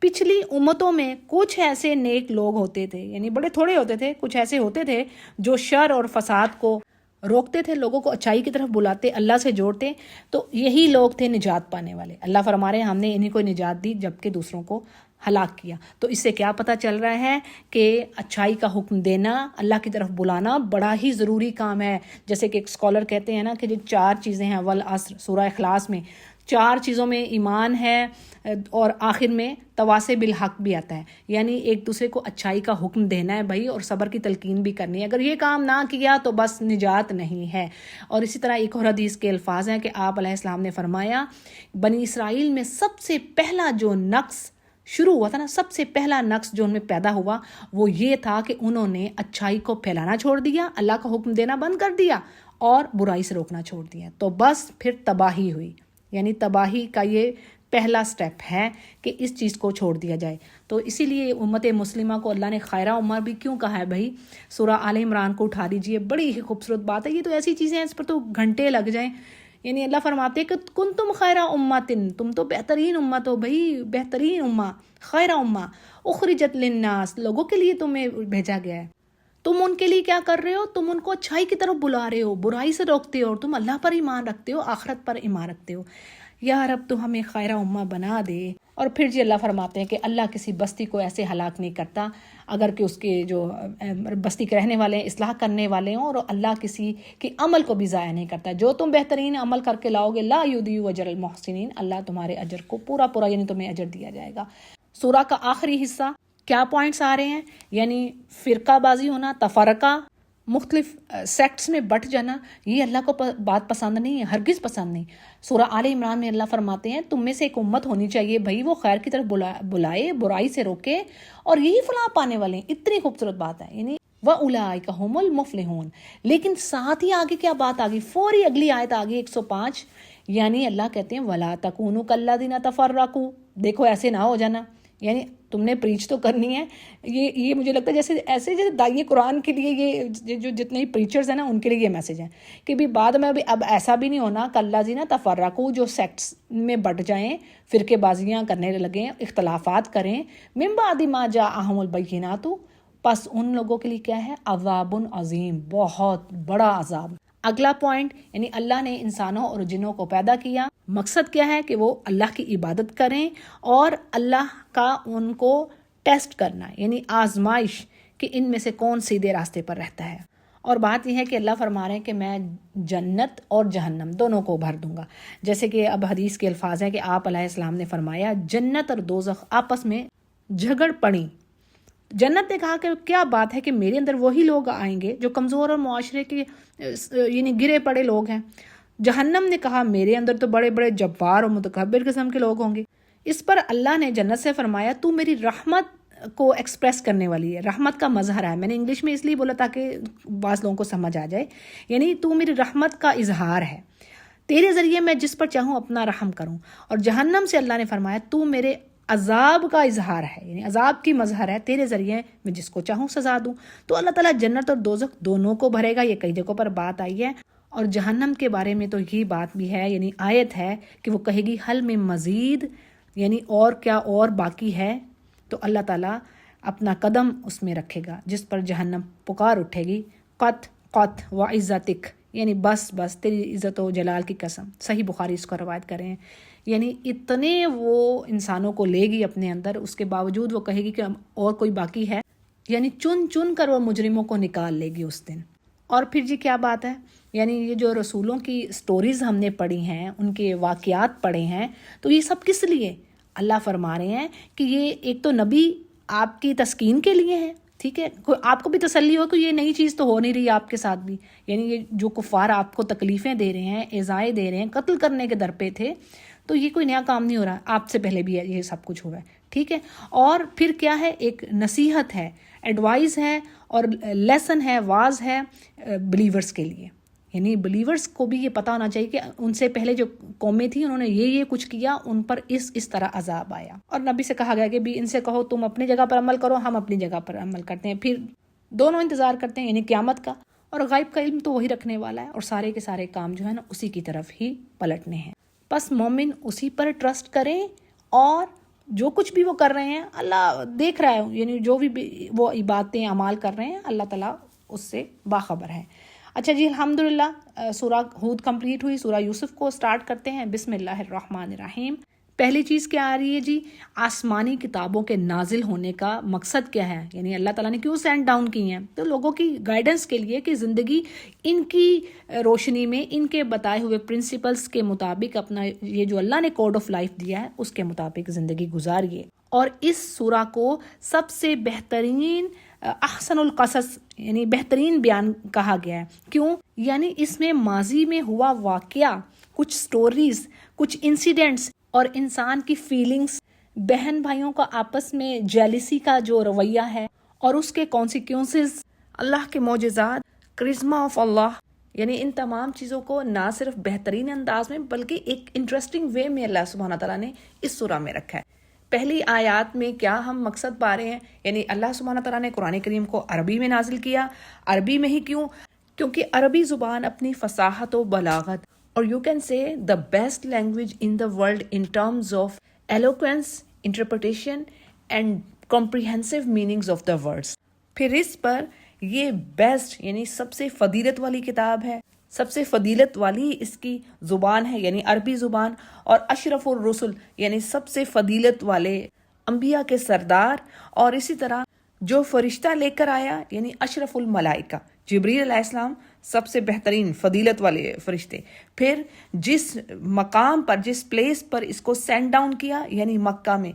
پچھلی امتوں میں کچھ ایسے نیک لوگ ہوتے تھے، یعنی بڑے تھوڑے ہوتے تھے، کچھ ایسے ہوتے تھے جو شر اور فساد کو روکتے تھے، لوگوں کو اچھائی کی طرف بلاتے، اللہ سے جوڑتے، تو یہی لوگ تھے نجات پانے والے. اللہ فرما رہے ہیں ہم نے انہیں کو نجات دی جبکہ دوسروں کو ہلاک کیا. تو اس سے کیا پتہ چل رہا ہے کہ اچھائی کا حکم دینا، اللہ کی طرف بلانا بڑا ہی ضروری کام ہے. جیسے کہ ایک اسکالر کہتے ہیں نا کہ جو 4 چیزیں ہیں، والعصر سورہ اخلاص میں 4 چیزوں میں ایمان ہے اور آخر میں تواصی بالحق بھی آتا ہے، یعنی ایک دوسرے کو اچھائی کا حکم دینا ہے بھائی، اور صبر کی تلقین بھی کرنی ہے. اگر یہ کام نہ کیا تو بس نجات نہیں ہے. اور اسی طرح ایک اور حدیث کے الفاظ ہیں کہ آپ علیہ السلام نے فرمایا بنی اسرائیل میں سب سے پہلا جو نقص شروع ہوا تھا نا، سب سے پہلا نقص جو ان میں پیدا ہوا وہ یہ تھا کہ انہوں نے اچھائی کو پھیلانا چھوڑ دیا، اللہ کا حکم دینا بند کر دیا اور برائی سے روکنا چھوڑ دیا. تو بس پھر تباہی ہوئی. یعنی تباہی کا یہ پہلا سٹیپ ہے کہ اس چیز کو چھوڑ دیا جائے. تو اسی لیے امت مسلمہ کو اللہ نے خیرہ امہ بھی کیوں کہا ہے بھائی؟ سورہ آل عمران کو اٹھا لیجئے، بڑی ہی خوبصورت بات ہے. یہ تو ایسی چیزیں ہیں اس پر تو گھنٹے لگ جائیں. یعنی اللہ فرماتے ہیں کہ کنتم خیرہ امتن، تم تو بہترین امت ہو بھائی، بہترین امہ، خیرہ امہ اخرجت للناس، لوگوں کے لیے تمہیں بھیجا گیا ہے. تم ان کے لیے کیا کر رہے ہو؟ تم ان کو اچھائی کی طرف بلا رہے ہو، برائی سے روکتے ہو، اور تم اللہ پر ایمان رکھتے ہو، آخرت پر ایمان رکھتے ہو. یا رب تو ہمیں خیرہ امہ بنا دے. اور پھر جی اللہ فرماتے ہیں کہ اللہ کسی بستی کو ایسے ہلاک نہیں کرتا اگر کہ اس کے جو بستی کے رہنے والے ہیں اصلاح کرنے والے ہوں، اور اللہ کسی کے عمل کو بھی ضائع نہیں کرتا. جو تم بہترین عمل کر کے لاؤ گے، لا یضیع اجر المحسنین، اللہ تمہارے اجر کو پورا یعنی تمہیں اجر دیا جائے گا. سورہ کا آخری حصہ کیا پوائنٹس آ رہے ہیں؟ یعنی فرقہ بازی ہونا، تفرقہ، مختلف سیکٹس میں بٹ جانا، یہ اللہ کو بات پسند نہیں ہے، ہرگز پسند نہیں. سورہ آل عمران میں اللہ فرماتے ہیں تم میں سے ایک امت ہونی چاہیے بھائی، وہ خیر کی طرف بلائے، برائی سے روکے، اور یہی فلاح پانے والے ہیں. اتنی خوبصورت بات ہے. یعنی وَأُولَٰئِکَ هُمُ الْمُفْلِحُونَ. لیکن ساتھ ہی آگے کیا بات آگئی؟ فوری اگلی آیت آگئی 105. یعنی اللہ کہتے ہیں وَلَا تَكُونُوا كَالَّذِينَ تَفَرَّقُوا. دیکھو ایسے نہ ہو جانا. یعنی تم نے پریچ تو کرنی ہے. یہ مجھے لگتا ہے جیسے داعی قرآن کے لیے یہ جو جتنے ہی پریچرز ہیں نا ان کے لیے یہ میسج ہے کہ بھی بعد میں اب ایسا بھی نہیں ہونا کالذین تفرقوا، جو سیکٹس میں بٹ جائیں، فرقے بازیاں کرنے لگیں، اختلافات کریں. من بعد ما جاءہم البینات، پس ان لوگوں کے لیے کیا ہے؟ عذاب عظیم، بہت بڑا عذاب. اگلا پوائنٹ، یعنی اللہ نے انسانوں اور جنوں کو پیدا کیا، مقصد کیا ہے؟ کہ وہ اللہ کی عبادت کریں اور اللہ کا ان کو ٹیسٹ کرنا، یعنی آزمائش کہ ان میں سے کون سیدھے راستے پر رہتا ہے. اور بات یہ ہے کہ اللہ فرما رہے ہیں کہ میں جنت اور جہنم دونوں کو بھر دوں گا. جیسے کہ اب حدیث کے الفاظ ہیں کہ آپ علیہ السلام نے فرمایا جنت اور دوزخ آپس میں جھگڑ پڑیں. جنت نے کہا کہ کیا بات ہے کہ میرے اندر وہی لوگ آئیں گے جو کمزور اور معاشرے کے یعنی گرے پڑے لوگ ہیں. جہنم نے کہا میرے اندر تو بڑے بڑے جبار اور متکبر قسم کے لوگ ہوں گے. اس پر اللہ نے جنت سے فرمایا تو میری رحمت کو ایکسپریس کرنے والی ہے، رحمت کا مظہر ہے. میں نے انگلش میں اس لیے بولا تاکہ بعض لوگوں کو سمجھ آ جائے. یعنی تو میری رحمت کا اظہار ہے، تیرے ذریعے میں جس پر چاہوں اپنا رحم کروں. اور جہنم سے اللہ نے فرمایا تو میرے عذاب کا اظہار ہے، یعنی عذاب کی مظہر ہے، تیرے ذریعے میں جس کو چاہوں سزا دوں. تو اللہ تعالیٰ جنت اور دوزخ دونوں کو بھرے گا. یہ کئی جگہوں پر بات آئی ہے. اور جہنم کے بارے میں تو یہ بات بھی ہے، یعنی آیت ہے کہ وہ کہے گی حل میں مزید، یعنی اور کیا اور باقی ہے، تو اللہ تعالیٰ اپنا قدم اس میں رکھے گا جس پر جہنم پکار اٹھے گی، قط قط و عزتک، یعنی بس بس تیری عزت و جلال کی قسم۔ صحیح بخاری اس کو روایت کرے ہیں، یعنی اتنے وہ انسانوں کو لے گی اپنے اندر، اس کے باوجود وہ کہے گی کہ اور کوئی باقی ہے، یعنی چن چن کر وہ مجرموں کو نکال لے گی اس دن۔ اور پھر جی کیا بات ہے، یعنی یہ جو رسولوں کی سٹوریز ہم نے پڑھی ہیں، ان کے واقعات پڑھے ہیں، تو یہ سب کس لیے؟ اللہ فرما رہے ہیں کہ یہ ایک تو نبی آپ کی تسکین کے لیے ہے، ٹھیک ہے، آپ کو بھی تسلی ہو کہ یہ نئی چیز تو ہو نہیں رہی آپ کے ساتھ بھی، یعنی یہ جو کفار آپ کو تکلیفیں دے رہے ہیں، ایذائیں دے رہے ہیں، قتل کرنے کے در پہ تھے، تو یہ کوئی نیا کام نہیں ہو رہا، آپ سے پہلے بھی یہ سب کچھ ہوا ہے، ٹھیک ہے۔ اور پھر کیا ہے، ایک نصیحت ہے، ایڈوائز ہے، اور لیسن ہے، واز ہے بلیورز کے لیے، یعنی بلیورز کو بھی یہ پتہ ہونا چاہیے کہ ان سے پہلے جو قومیں تھیں انہوں نے یہ کچھ کیا، ان پر اس طرح عذاب آیا۔ اور نبی سے کہا گیا کہ بھی ان سے کہو تم اپنی جگہ پر عمل کرو، ہم اپنی جگہ پر عمل کرتے ہیں، پھر دونوں انتظار کرتے ہیں، یعنی قیامت کا، اور غیب کا علم تو وہی رکھنے والا ہے، اور سارے کے سارے کام جو ہے نا اسی کی طرف ہی پلٹنے ہیں۔ بس مومن اسی پر ٹرسٹ کریں، اور جو کچھ بھی وہ کر رہے ہیں اللہ دیکھ رہا ہے، یعنی جو بھی وہ عبادتیں اعمال کر رہے ہیں اللہ تعالیٰ اس سے باخبر ہے۔ اچھا جی، الحمدللہ سورہ ہود کمپلیٹ ہوئی، سورہ یوسف کو سٹارٹ کرتے ہیں۔ بسم اللہ الرحمن الرحیم۔ پہلی چیز کیا آ رہی ہے جی، آسمانی کتابوں کے نازل ہونے کا مقصد کیا ہے، یعنی اللہ تعالیٰ نے کیوں سینڈ ڈاؤن کی ہیں، تو لوگوں کی گائیڈنس کے لیے کہ زندگی ان کی روشنی میں، ان کے بتائے ہوئے پرنسپلز کے مطابق اپنا یہ جو اللہ نے کوڈ آف لائف دیا ہے اس کے مطابق زندگی گزاریے۔ اور اس سورہ کو سب سے بہترین احسن القصص یعنی بہترین بیان کہا گیا ہے، کیوں؟ یعنی اس میں ماضی میں ہوا واقعہ، کچھ سٹوریز، کچھ انسیڈنٹس، اور انسان کی فیلنگز، بہن بھائیوں کا آپس میں جیلیسی کا جو رویہ ہے، اور اس کے کانسیکوینسز، اللہ کے معجزات، کرزما آف اللہ، یعنی ان تمام چیزوں کو نہ صرف بہترین انداز میں بلکہ ایک انٹرسٹنگ وے میں اللہ سبحانہ تعالیٰ نے اس سورہ میں رکھا ہے۔ پہلی آیات میں کیا ہم مقصد پا رہے ہیں، یعنی اللہ سبحانہ تعالیٰ نے قرآن کریم کو عربی میں نازل کیا۔ عربی میں ہی کیوں؟ کیونکہ عربی زبان اپنی فصاحت و بلاغت، اور you can say the best language in the world in terms of eloquence, interpretation and comprehensive meanings of the words. پھر اس پر یہ بیسٹ یعنی سب سے فضیلت والی کتاب ہے، سب سے فضیلت والی اس کی زبان ہے، یعنی عربی زبان، اور اشرف الرسل یعنی سب سے فضیلت والے انبیاء کے سردار، اور اسی طرح جو فرشتہ لے کر آیا یعنی اشرف الملائکہ جبریل علیہ السلام، سب سے بہترین فضیلت والے فرشتے۔ پھر جس مقام پر، جس پلیس پر اس کو سینڈ ڈاؤن کیا یعنی مکہ میں،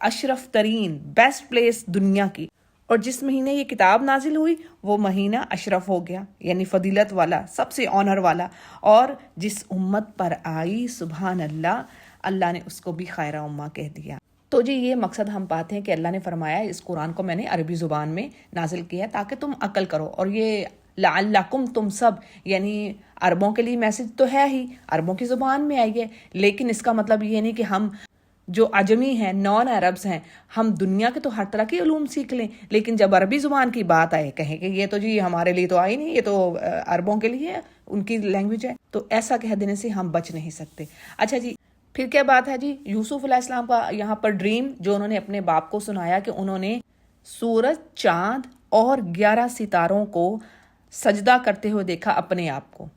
اشرف ترین بیسٹ پلیس دنیا کی، اور جس مہینے یہ کتاب نازل ہوئی وہ مہینہ اشرف ہو گیا یعنی فضیلت والا، سب سے آنر والا، اور جس امت پر آئی سبحان اللہ، اللہ نے اس کو بھی خیر امہ کہہ دیا۔ تو جی یہ مقصد ہم پاتے ہیں کہ اللہ نے فرمایا اس قرآن کو میں نے عربی زبان میں نازل کیا تاکہ تم عقل کرو، اور یہ لعلکم، تم سب، یعنی عربوں کے لیے میسج تو ہے ہی، عربوں کی زبان میں آئی ہے، لیکن اس کا مطلب یہ نہیں کہ ہم جو عجمی ہیں، نان عربز ہیں، ہم دنیا کے تو ہر طرح کے علوم سیکھ لیں، لیکن جب عربی زبان کی بات آئے کہیں کہ یہ تو جی ہمارے لیے تو آئی نہیں، یہ تو عربوں کے لیے ان کی لینگویج ہے، تو ایسا کہہ دینے سے ہم بچ نہیں سکتے۔ اچھا جی، پھر کیا بات ہے جی، یوسف علیہ السلام کا یہاں پر ڈریم جو انہوں نے اپنے باپ کو سنایا کہ انہوں نے سورج، چاند اور 11 ستاروں کو سجدہ کرتے ہوئے دیکھا اپنے آپ کو،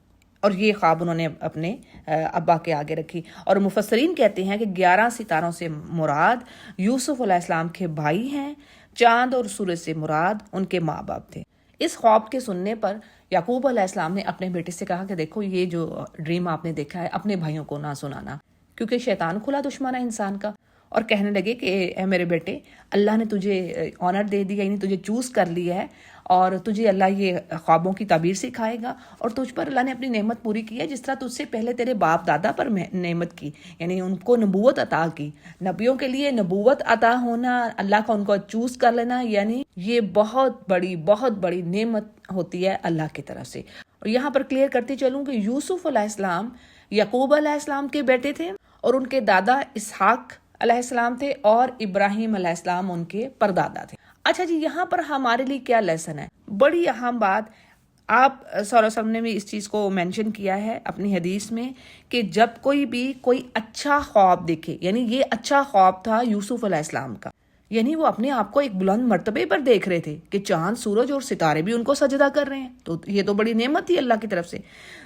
اور یہ خواب انہوں نے اپنے ابا کے آگے رکھی، اور مفسرین کہتے ہیں کہ 11 ستاروں سے مراد یوسف علیہ السلام کے بھائی ہیں، چاند اور سورج سے مراد ان کے ماں باپ تھے۔ اس خواب کے سننے پر یعقوب علیہ السلام نے اپنے بیٹے سے کہا کہ دیکھو یہ جو ڈریم آپ نے دیکھا ہے اپنے بھائیوں کو نہ سنانا، کیونکہ شیطان کھلا دشمن ہے انسان کا، اور کہنے لگے کہ اے میرے بیٹے، اللہ نے تجھے آنر دے دیا، یعنی تجھے چوز کر لیا ہے، اور تجھے اللہ یہ خوابوں کی تعبیر سکھائے گا، اور تجھ پر اللہ نے اپنی نعمت پوری کی ہے جس طرح تجھ سے پہلے تیرے باپ دادا پر نعمت کی، یعنی ان کو نبوت عطا کی۔ نبیوں کے لیے نبوت عطا ہونا، اللہ کا ان کو چوز کر لینا، یعنی یہ بہت بڑی نعمت ہوتی ہے اللہ کی طرف سے۔ اور یہاں پر کلیئر کرتی چلوں کہ یوسف علیہ السلام یعقوب علیہ السلام کے بیٹے تھے، اور ان کے دادا اسحاق علیہ السلام تھے، اور ابراہیم علیہ السلام ان کے پردادا تھے۔ اچھا جی، یہاں پر ہمارے لیے کیا لیسن ہے؟ بڑی اہم بات، آپ صلی اللہ علیہ وسلم نے بھی اس چیز کو مینشن کیا ہے اپنی حدیث میں کہ جب کوئی اچھا خواب دیکھے، یعنی یہ اچھا خواب تھا یوسف علیہ السلام کا، یعنی وہ اپنے آپ کو ایک بلند مرتبے پر دیکھ رہے تھے کہ چاند، سورج اور ستارے بھی ان کو سجدہ کر رہے ہیں، تو یہ تو بڑی نعمت تھی اللہ کی طرف سے۔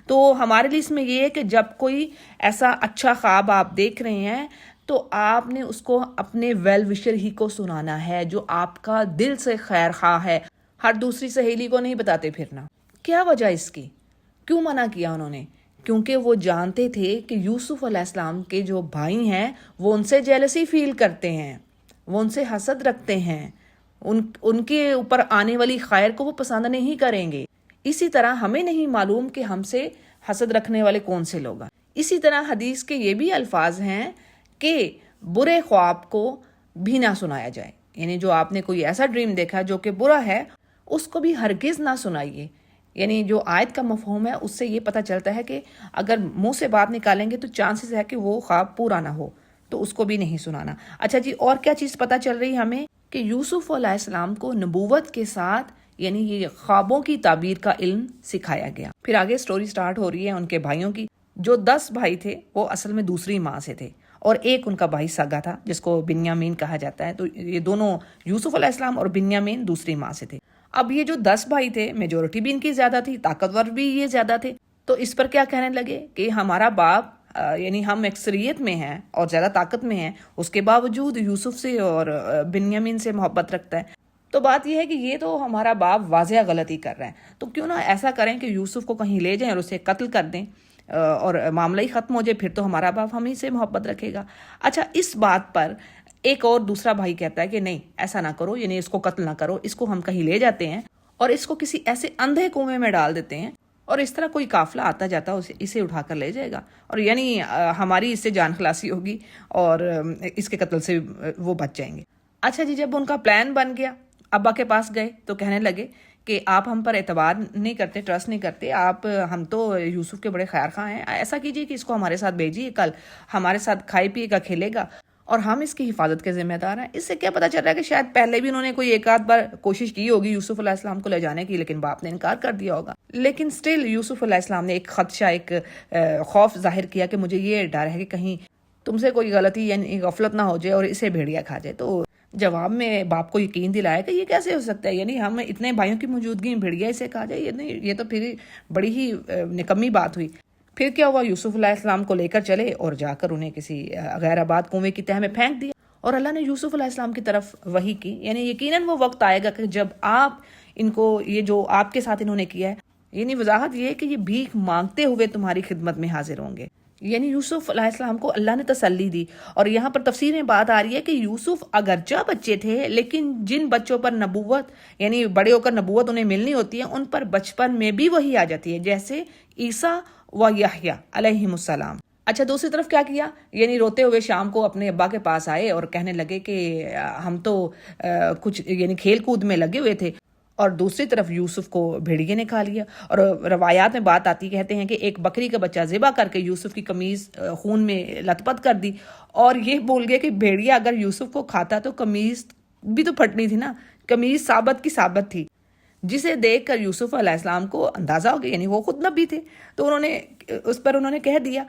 تو ہمارے لیے اس میں یہ ہے کہ جب کوئی ایسا اچھا خواب آپ دیکھ رہے ہیں تو آپ نے اس کو اپنے ویل وشر ہی کو سنانا ہے، جو آپ کا دل سے خیر خواہ ہے، ہر دوسری سہیلی کو نہیں بتاتے پھرنا۔ کیا وجہ اس کی؟ کیوں منع کیا انہوں نے؟ کیونکہ وہ جانتے تھے کہ یوسف علیہ السلام کے جو بھائی ہیں وہ ان سے جیلسی فیل کرتے ہیں، وہ ان سے حسد رکھتے ہیں، ان کے اوپر آنے والی خیر کو وہ پسند نہیں کریں گے۔ اسی طرح ہمیں نہیں معلوم کہ ہم سے حسد رکھنے والے کون سے لوگ ہیں۔ اسی طرح حدیث کے یہ بھی الفاظ ہیں کہ برے خواب کو بھی نہ سنایا جائے، یعنی جو آپ نے کوئی ایسا ڈریم دیکھا جو کہ برا ہے اس کو بھی ہرگز نہ سنائیے۔ یعنی جو آیت کا مفہوم ہے اس سے یہ پتہ چلتا ہے کہ اگر منہ سے بات نکالیں گے تو چانسز ہے کہ وہ خواب پورا نہ ہو، تو اس کو بھی نہیں سنانا۔ اچھا جی، اور کیا چیز پتہ چل رہی ہمیں کہ یوسف علیہ السلام کو نبوت کے ساتھ یعنی یہ خوابوں کی تعبیر کا علم سکھایا گیا۔ پھر آگے سٹوری سٹارٹ ہو رہی ہے ان کے بھائیوں کی۔ جو 10 بھائی تھے وہ اصل میں دوسری ماں سے تھے، اور ایک ان کا بھائی سگا تھا جس کو بنیامین کہا جاتا ہے۔ تو یہ دونوں یوسف علیہ السلام اور بنیامین دوسری ماں سے تھے۔ اب یہ جو 10 بھائی تھے، میجورٹی بھی ان کی زیادہ تھی، طاقتور بھی یہ زیادہ تھے، تو اس پر کیا کہنے لگے کہ ہمارا باپ یعنی ہم اکثریت میں ہیں اور زیادہ طاقت میں ہیں، اس کے باوجود یوسف سے اور بنیامین سے محبت رکھتا ہے۔ تو بات یہ ہے کہ یہ تو ہمارا باپ واضح غلطی کر رہا ہے، تو کیوں نہ ایسا کریں کہ یوسف کو کہیں لے جائیں اور اسے قتل کر دیں اور معاملہ ہی ختم ہو جائے، پھر تو ہمارا باپ ہم ہی سے محبت رکھے گا۔ اچھا، اس بات پر ایک اور دوسرا بھائی کہتا ہے کہ نہیں، ایسا نہ کرو، یعنی اس کو قتل نہ کرو، اس کو ہم کہیں لے جاتے ہیں اور اس کو کسی ایسے اندھے کنویں میں ڈال دیتے ہیں، اور اس طرح کوئی قافلہ آتا جاتا اسے اٹھا کر لے جائے گا، اور یعنی ہماری اس سے جان خلاصی ہوگی اور اس کے قتل سے وہ بچ جائیں گے۔ اچھا جی، جب ان کا پلان بن گیا، ابا کے پاس گئے تو کہنے لگے کہ آپ ہم پر اعتبار نہیں کرتے، ٹرسٹ نہیں کرتے، ہم تو یوسف کے بڑے خیر خواہ ہیں، ایسا کیجیے کہ اس کو ہمارے ساتھ بھیجیے، کل ہمارے ساتھ کھائے پیے گا، کھیلے گا، اور ہم اس کی حفاظت کے ذمہ دار ہیں۔ اس سے کیا پتا چل رہا ہے کہ شاید پہلے بھی انہوں نے کوئی ایک آدھ بار کوشش کی ہوگی یوسف علیہ السلام کو لے جانے کی، لیکن باپ نے انکار کر دیا ہوگا۔ لیکن سٹل یوسف علیہ السلام نے ایک خدشہ، ایک خوف ظاہر کیا کہ مجھے یہ ڈر ہے کہ کہیں تم سے کوئی غلطی یعنی غفلت نہ ہو جائے اور اسے بھیڑیا کھا جائے۔ تو جواب میں باپ کو یقین دلایا کہ یہ کیسے ہو سکتا ہے، یعنی ہم اتنے بھائیوں کی موجودگی میں بھیڑیا اسے کھا جائے، یہ تو پھر بڑی ہی نکمی بات ہوئی۔ پھر کیا ہوا، یوسف علیہ السلام کو لے کر چلے اور جا کر انہیں کسی غیر آباد کنویں کی تہہ میں پھینک دیا، اور اللہ نے یوسف علیہ السلام کی طرف وحی کی، یعنی یقیناً وہ وقت آئے گا کہ جب آپ ان کو یہ جو آپ کے ساتھ انہوں نے کیا ہے، یعنی وضاحت یہ ہے کہ یہ بھیک مانگتے ہوئے تمہاری خدمت میں حاضر ہوں گے۔ یعنی یوسف علیہ السلام کو اللہ نے تسلی دی، اور یہاں پر تفسیر میں بات آ رہی ہے کہ یوسف اگرچہ بچے تھے، لیکن جن بچوں پر نبوت یعنی بڑے ہو کر نبوت انہیں ملنی ہوتی ہے، ان پر بچپن میں بھی وحی آ جاتی ہے، جیسے عیسیٰ و یحییٰ علیہم السلام۔ اچھا، دوسری طرف کیا کیا، یعنی روتے ہوئے شام کو اپنے ابا کے پاس آئے اور کہنے لگے کہ ہم تو کچھ یعنی کھیل کود میں لگے ہوئے تھے، اور دوسری طرف یوسف کو بھیڑیے نے کھا لیا۔ اور روایات میں بات آتی، کہتے ہیں کہ ایک بکری کا بچہ ذبح کر کے یوسف کی قمیض خون میں لت پت کر دی، اور یہ بول گیا کہ بھیڑیا اگر یوسف کو کھاتا تو قمیض بھی تو پھٹنی تھی نا، قمیض ثابت کی ثابت تھی، جسے دیکھ کر یوسف علیہ السلام کو اندازہ ہو گیا، یعنی وہ خود نبی تھے، تو انہوں نے کہہ دیا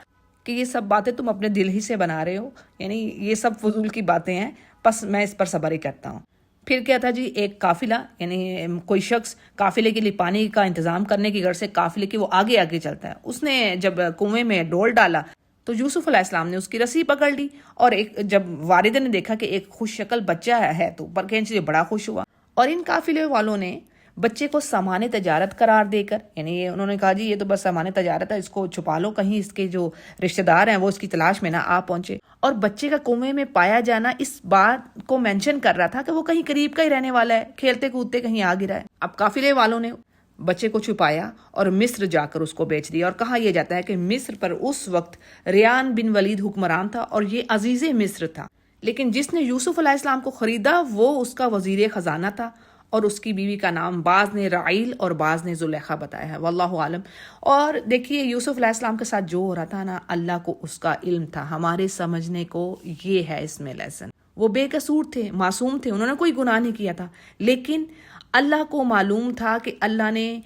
کہ یہ سب باتیں تم اپنے دل ہی سے بنا رہے ہو، یعنی یہ سب فضول کی باتیں ہیں، بس میں اس پر صبر ہی کرتا ہوں۔ پھر کیا تھا جی، ایک قافلہ یعنی کوئی شخص قافلے کے لیے پانی کا انتظام کرنے کی غرض سے قافلے کے وہ آگے آگے چلتا ہے، اس نے جب کنویں میں ڈول ڈالا تو یوسف علیہ السلام نے اس کی رسی پکڑ لی، اور جب والد نے دیکھا کہ ایک خوش شکل بچہ ہے تو اوپر کھینچ لیا، بڑا خوش ہوا، اور ان قافلے والوں نے بچے کو سامان تجارت قرار دے کر، یعنی انہوں نے کہا جی یہ تو بس سامان تجارت ہے، اس کو چھپا لو، کہیں اس کے جو رشتہ دار ہیں وہ اس کی تلاش میں نہ آ پہنچے۔ اور بچے کا کنویں میں پایا جانا اس بات کو مینشن کر رہا تھا کہ وہ کہیں قریب کا ہی رہنے والا ہے، کھیلتے کودتے کہیں آ گرا ہے۔ اب قافلے والوں نے بچے کو چھپایا اور مصر جا کر اس کو بیچ دیا، اور کہا یہ جاتا ہے کہ مصر پر اس وقت ریان بن ولید حکمران تھا، اور یہ عزیز مصر تھا، لیکن جس نے یوسف علیہ السلام کو خریدا وہ اس کا وزیر خزانہ تھا، اور اس کی بیوی کا نام بعض نے رعیل اور بعض نے زلیخا بتایا ہے، واللہ عالم۔ اور دیکھیے یوسف علیہ السلام کے ساتھ جو ہو رہا تھا نا، اللہ کو اس کا علم تھا، ہمارے سمجھنے کو یہ ہے اس میں لیسن۔ وہ بے قصور تھے، معصوم تھے، انہوں نے کوئی گناہ نہیں کیا تھا، لیکن اللہ کو معلوم تھا کہ اللہ نے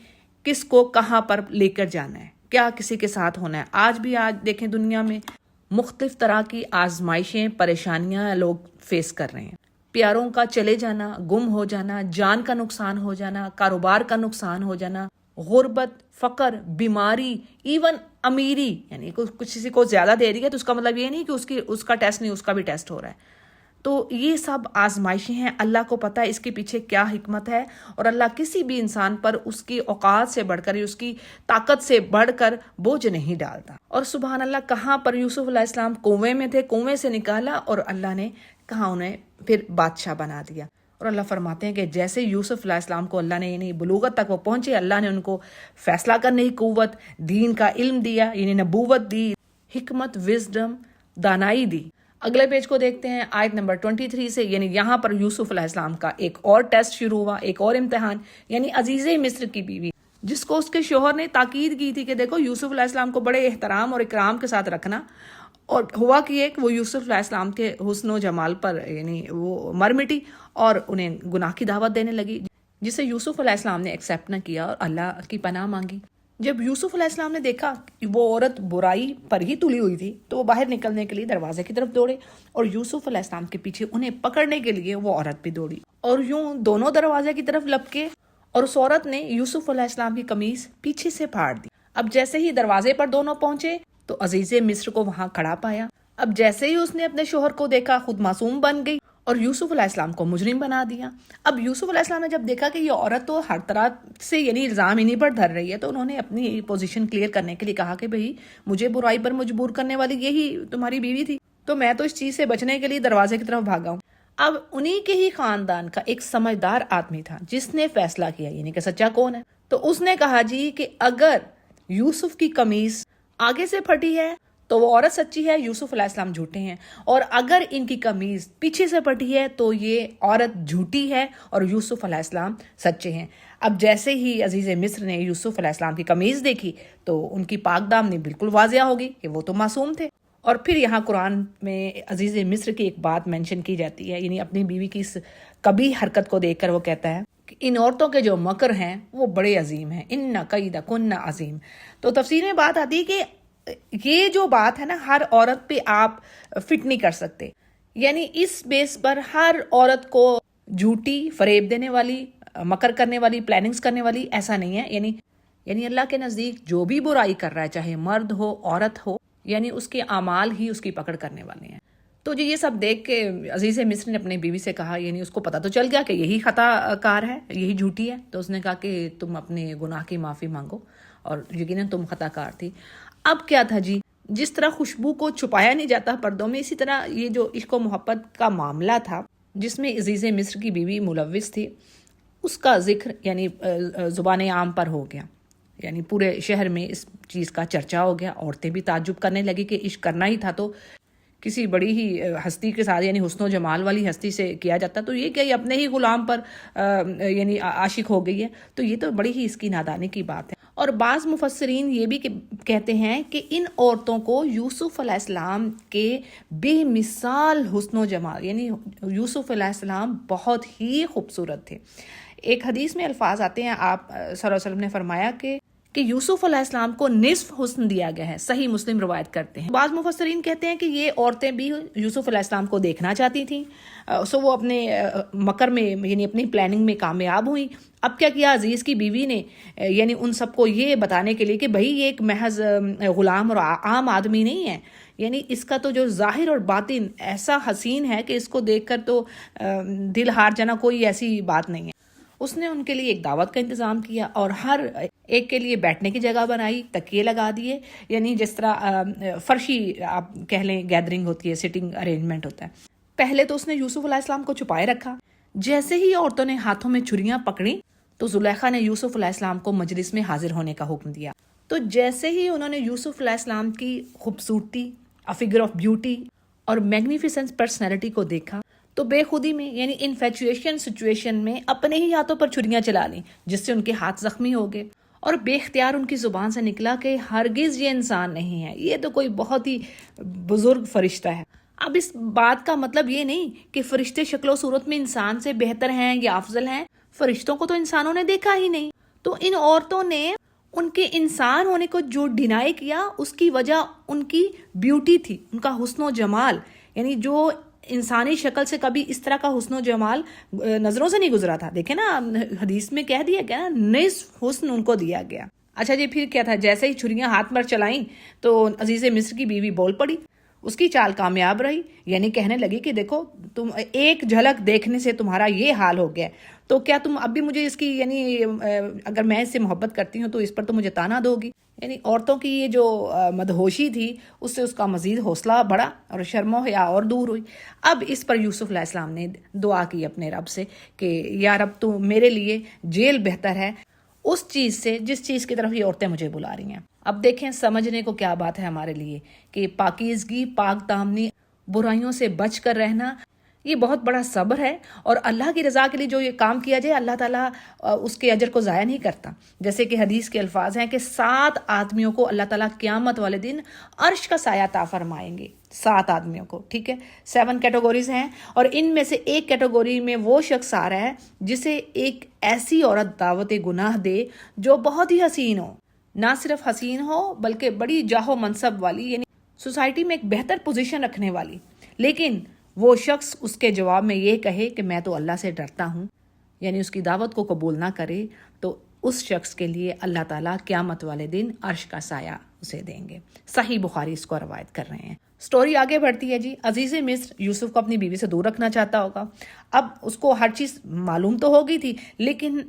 کس کو کہاں پر لے کر جانا ہے، کیا کسی کے ساتھ ہونا ہے۔ آج دیکھیں دنیا میں مختلف طرح کی آزمائشیں، پریشانیاں لوگ فیس کر رہے ہیں۔ پیاروں کا چلے جانا، گم ہو جانا، جان کا نقصان ہو جانا، کاروبار کا نقصان ہو جانا، غربت، فقر، بیماری، ایون امیری، یعنی کسی کو زیادہ دے رہی ہے تو اس کا مطلب یہ نہیں کہ اس کا ٹیسٹ نہیں، اس کا بھی ٹیسٹ ہو رہا ہے۔ تو یہ سب آزمائشیں ہیں، اللہ کو پتہ ہے اس کے پیچھے کیا حکمت ہے، اور اللہ کسی بھی انسان پر اس کی اوقات سے بڑھ کر، اس کی طاقت سے بڑھ کر بوجھ نہیں ڈالتا۔ اور سبحان اللہ، کہاں پر یوسف علیہ السلام کنویں میں تھے، کنویں سے نکالا اور اللہ نے کہاں انہیں پھر بادشاہ بنا دیا۔ اور اللہ فرماتے ہیں کہ جیسے یوسف علیہ السلام کو اللہ نے یعنی بلوغت تک وہ پہنچے، اللہ نے ان کو فیصلہ کرنے کی قوت، دین کا علم دیا، یعنی نبوت دی، حکمت، وزڈم، دانائی دی۔ اگلے پیج کو دیکھتے ہیں آیت نمبر 23 سے، یعنی یہاں پر یوسف علیہ السلام کا ایک اور ٹیسٹ شروع ہوا، ایک اور امتحان، یعنی عزیز مصر کی بیوی جس کو اس کے شوہر نے تاکید کی تھی کہ دیکھو یوسف علیہ السلام کو بڑے احترام اور اکرام کے ساتھ رکھنا، اور ہوا کہ ایک وہ یوسف علیہ السلام کے حسن و جمال پر یعنی وہ مر مٹی اور انہیں گناہ کی دعوت دینے لگی، جسے یوسف علیہ السلام نے ایکسیپٹ نہ کیا اور اللہ کی پناہ مانگی۔ جب یوسف علیہ السلام نے دیکھا کہ وہ عورت برائی پر ہی تلی ہوئی تھی تو وہ باہر نکلنے کے لیے دروازے کی طرف دوڑے، اور یوسف علیہ السلام کے پیچھے انہیں پکڑنے کے لیے وہ عورت بھی دوڑی، اور یوں دونوں دروازے کی طرف لپکے، اور اس عورت نے یوسف علیہ السلام کی قمیص پیچھے سے پھاڑ دی۔ اب جیسے ہی دروازے پر دونوں پہنچے تو عزیز مصر کو وہاں کھڑا پایا۔ اب جیسے ہی اس نے اپنے شوہر کو دیکھا، خود معصوم بن گئی اور یوسف علیہ السلام کو مجرم بنا دیا۔ اب یوسف علیہ السلام نے جب دیکھا کہ یہ عورت تو ہر طرح سے یعنی الزام انہیں پر دھر رہی ہے، تو انہوں نے اپنی پوزیشن کلیئر کرنے کے لیے کہا کہ بھئی مجھے برائی پر مجبور کرنے والی یہی تمہاری بیوی تھی، تو میں تو اس چیز سے بچنے کے لیے دروازے کی طرف بھاگا ہوں۔ اب انہی کے ہی خاندان کا ایک سمجھدار آدمی تھا جس نے فیصلہ کیا، یعنی کہ سچا کون ہے، تو اس نے کہا جی کہ اگر یوسف کی قمیص آگے سے پھٹی ہے تو وہ عورت سچی ہے، یوسف علیہ السلام جھوٹے ہیں، اور اگر ان کی قمیص پیچھے سے پھٹی ہے تو یہ عورت جھوٹی ہے اور یوسف علیہ السلام سچے ہیں۔ اب جیسے ہی عزیز مصر نے یوسف علیہ السلام کی قمیص دیکھی تو ان کی پاک دامنی بالکل واضح ہوگی کہ وہ تو معصوم تھے۔ اور پھر یہاں قرآن میں عزیز مصر کی ایک بات مینشن کی جاتی ہے، یعنی اپنی بیوی کی اس قبیح حرکت کو دیکھ کر وہ کہتا ہے کہ ان عورتوں کے جو مکر ہیں وہ بڑے عظیم ہیں، ان کیدکن عظیم۔ تو تفسیر میں بات آتی ہے کہ یہ جو بات ہے نا، ہر عورت پہ آپ فٹ نہیں کر سکتے، یعنی اس بیس پر ہر عورت کو جھوٹی، فریب دینے والی، مکر کرنے والی، پلاننگز کرنے والی ایسا نہیں ہے۔ یعنی اللہ کے نزدیک جو بھی برائی کر رہا ہے، چاہے مرد ہو عورت ہو، یعنی اس کے اعمال ہی اس کی پکڑ کرنے والے ہیں۔ تو جی یہ سب دیکھ کے عزیز مصر نے اپنی بیوی سے کہا، یعنی اس کو پتہ تو چل گیا کہ یہی خطا کار ہے، یہی جھوٹی ہے، تو اس نے کہا کہ تم اپنے گناہ کی معافی مانگو، اور یقیناً تم خطا کار تھی۔ اب کیا تھا جی، جس طرح خوشبو کو چھپایا نہیں جاتا پردوں میں، اسی طرح یہ جو عشق و محبت کا معاملہ تھا جس میں عزیز مصر کی بیوی ملوث تھی، اس کا ذکر یعنی زبان عام پر ہو گیا، یعنی پورے شہر میں اس چیز کا چرچا ہو گیا۔ عورتیں بھی تعجب کرنے لگی کہ عشق کرنا ہی تھا تو کسی بڑی ہی ہستی کے ساتھ، یعنی حسن و جمال والی ہستی سے کیا جاتا، تو یہ کہ یہ اپنے ہی غلام پر یعنی عاشق ہو گئی ہے، تو یہ تو بڑی ہی اس کی نادانی کی بات ہے۔ اور بعض مفسرین یہ بھی کہتے ہیں کہ ان عورتوں کو یوسف علیہ السلام کے بے مثال حسن و جمال، یعنی یوسف علیہ السلام بہت ہی خوبصورت تھے۔ ایک حدیث میں الفاظ آتے ہیں، آپ صلی اللہ علیہ وسلم نے فرمایا کہ یوسف علیہ السلام کو نصف حسن دیا گیا ہے، صحیح مسلم روایت کرتے ہیں۔ بعض مفسرین کہتے ہیں کہ یہ عورتیں بھی یوسف علیہ السلام کو دیکھنا چاہتی تھیں، سو وہ اپنے مکر میں یعنی اپنی پلاننگ میں کامیاب ہوئیں۔ اب کیا کیا عزیز کی بیوی نے، یعنی ان سب کو یہ بتانے کے لیے کہ بھائی یہ ایک محض غلام اور عام آدمی نہیں ہے، یعنی اس کا تو جو ظاہر اور باطن ایسا حسین ہے کہ اس کو دیکھ کر تو دل ہار جانا کوئی ایسی بات نہیں ہے۔ اس نے ان کے لیے ایک دعوت کا انتظام کیا اور ہر ایک کے لیے بیٹھنے کی جگہ بنائی، تکیے لگا دیے، یعنی جس طرح فرشی آپ کہہ لیں گیدرنگ ہوتی ہے، سٹنگ ارینجمنٹ ہوتا ہے۔ پہلے تو اس نے یوسف علیہ السلام کو چھپائے رکھا، جیسے ہی عورتوں نے ہاتھوں میں چھریاں پکڑی تو زلیخا نے یوسف علیہ السلام کو مجلس میں حاضر ہونے کا حکم دیا۔ تو جیسے ہی انہوں نے یوسف علیہ السلام کی خوبصورتی، فگر آف بیوٹی اور میگنیفیسنس پرسنالٹی کو دیکھا تو بے خودی میں یعنی انفیچویشن سچویشن میں اپنے ہی ہاتھوں پر چھریاں چلا لیں، جس سے ان کے ہاتھ زخمی ہو گئے، اور بے اختیار ان کی زبان سے نکلا کہ ہرگز یہ انسان نہیں ہے، یہ تو کوئی بہت ہی بزرگ فرشتہ ہے۔ اب اس بات کا مطلب یہ نہیں کہ فرشتے شکل و صورت میں انسان سے بہتر ہیں یا افضل ہیں، فرشتوں کو تو انسانوں نے دیکھا ہی نہیں، تو ان عورتوں نے ان کے انسان ہونے کو جو ڈینائی کیا، اس کی وجہ ان کی بیوٹی تھی، ان کا حسن و جمال. یعنی جو انسانی شکل سے کبھی اس طرح کا حسن و جمال نظروں سے نہیں گزرا تھا. دیکھیں نا، حدیث میں کہہ دیا گیا نا، نصف حسن ان کو دیا گیا. اچھا جی، پھر کیا تھا؟ جیسے ہی چھریاں ہاتھ پر چلائیں تو عزیز مصر کی بیوی بول پڑی. اس کی چال کامیاب رہی، یعنی کہنے لگی کہ دیکھو تم ایک جھلک دیکھنے سے تمہارا یہ حال ہو گیا، تو کیا تم اب بھی مجھے اس کی، یعنی اگر میں اس سے محبت کرتی ہوں تو اس پر تو مجھے تانا دو گی. یعنی عورتوں کی یہ جو مدہوشی تھی، اس سے اس کا مزید حوصلہ بڑھا اور شرم و حیا اور دور ہوئی. اب اس پر یوسف علیہ السلام نے دعا کی اپنے رب سے کہ یا رب، تو میرے لیے جیل بہتر ہے اس چیز سے جس چیز کی طرف یہ عورتیں مجھے بلا رہی ہیں. اب دیکھیں سمجھنے کو کیا بات ہے ہمارے لیے کہ پاکیزگی، پاک دامنی، برائیوں سے بچ کر رہنا، یہ بہت بڑا صبر ہے. اور اللہ کی رضا کے لیے جو یہ کام کیا جائے، اللہ تعالیٰ اس کے اجر کو ضائع نہیں کرتا. جیسے کہ حدیث کے الفاظ ہیں کہ 7 آدمیوں کو اللہ تعالیٰ قیامت والے دن عرش کا سایہ عطا فرمائیں گے. 7 آدمیوں کو، ٹھیک ہے، 7 کیٹیگوریز ہیں، اور ان میں سے ایک کیٹیگوری میں وہ شخص آ رہا ہے جسے ایک ایسی عورت دعوت گناہ دے جو بہت ہی حسین ہو. نہ صرف حسین ہو بلکہ بڑی جاہ و منصب والی، یعنی سوسائٹی میں ایک بہتر پوزیشن رکھنے والی. لیکن وہ شخص اس کے جواب میں یہ کہے کہ میں تو اللہ سے ڈرتا ہوں، یعنی اس کی دعوت کو قبول نہ کرے، تو اس شخص کے لیے اللہ تعالیٰ قیامت والے دن عرش کا سایہ اسے دیں گے. صحیح بخاری اس کو روایت کر رہے ہیں. سٹوری آگے بڑھتی ہے جی. عزیز مصر یوسف کو اپنی بیوی سے دور رکھنا چاہتا ہوگا. اب اس کو ہر چیز معلوم تو ہو گئی تھی، لیکن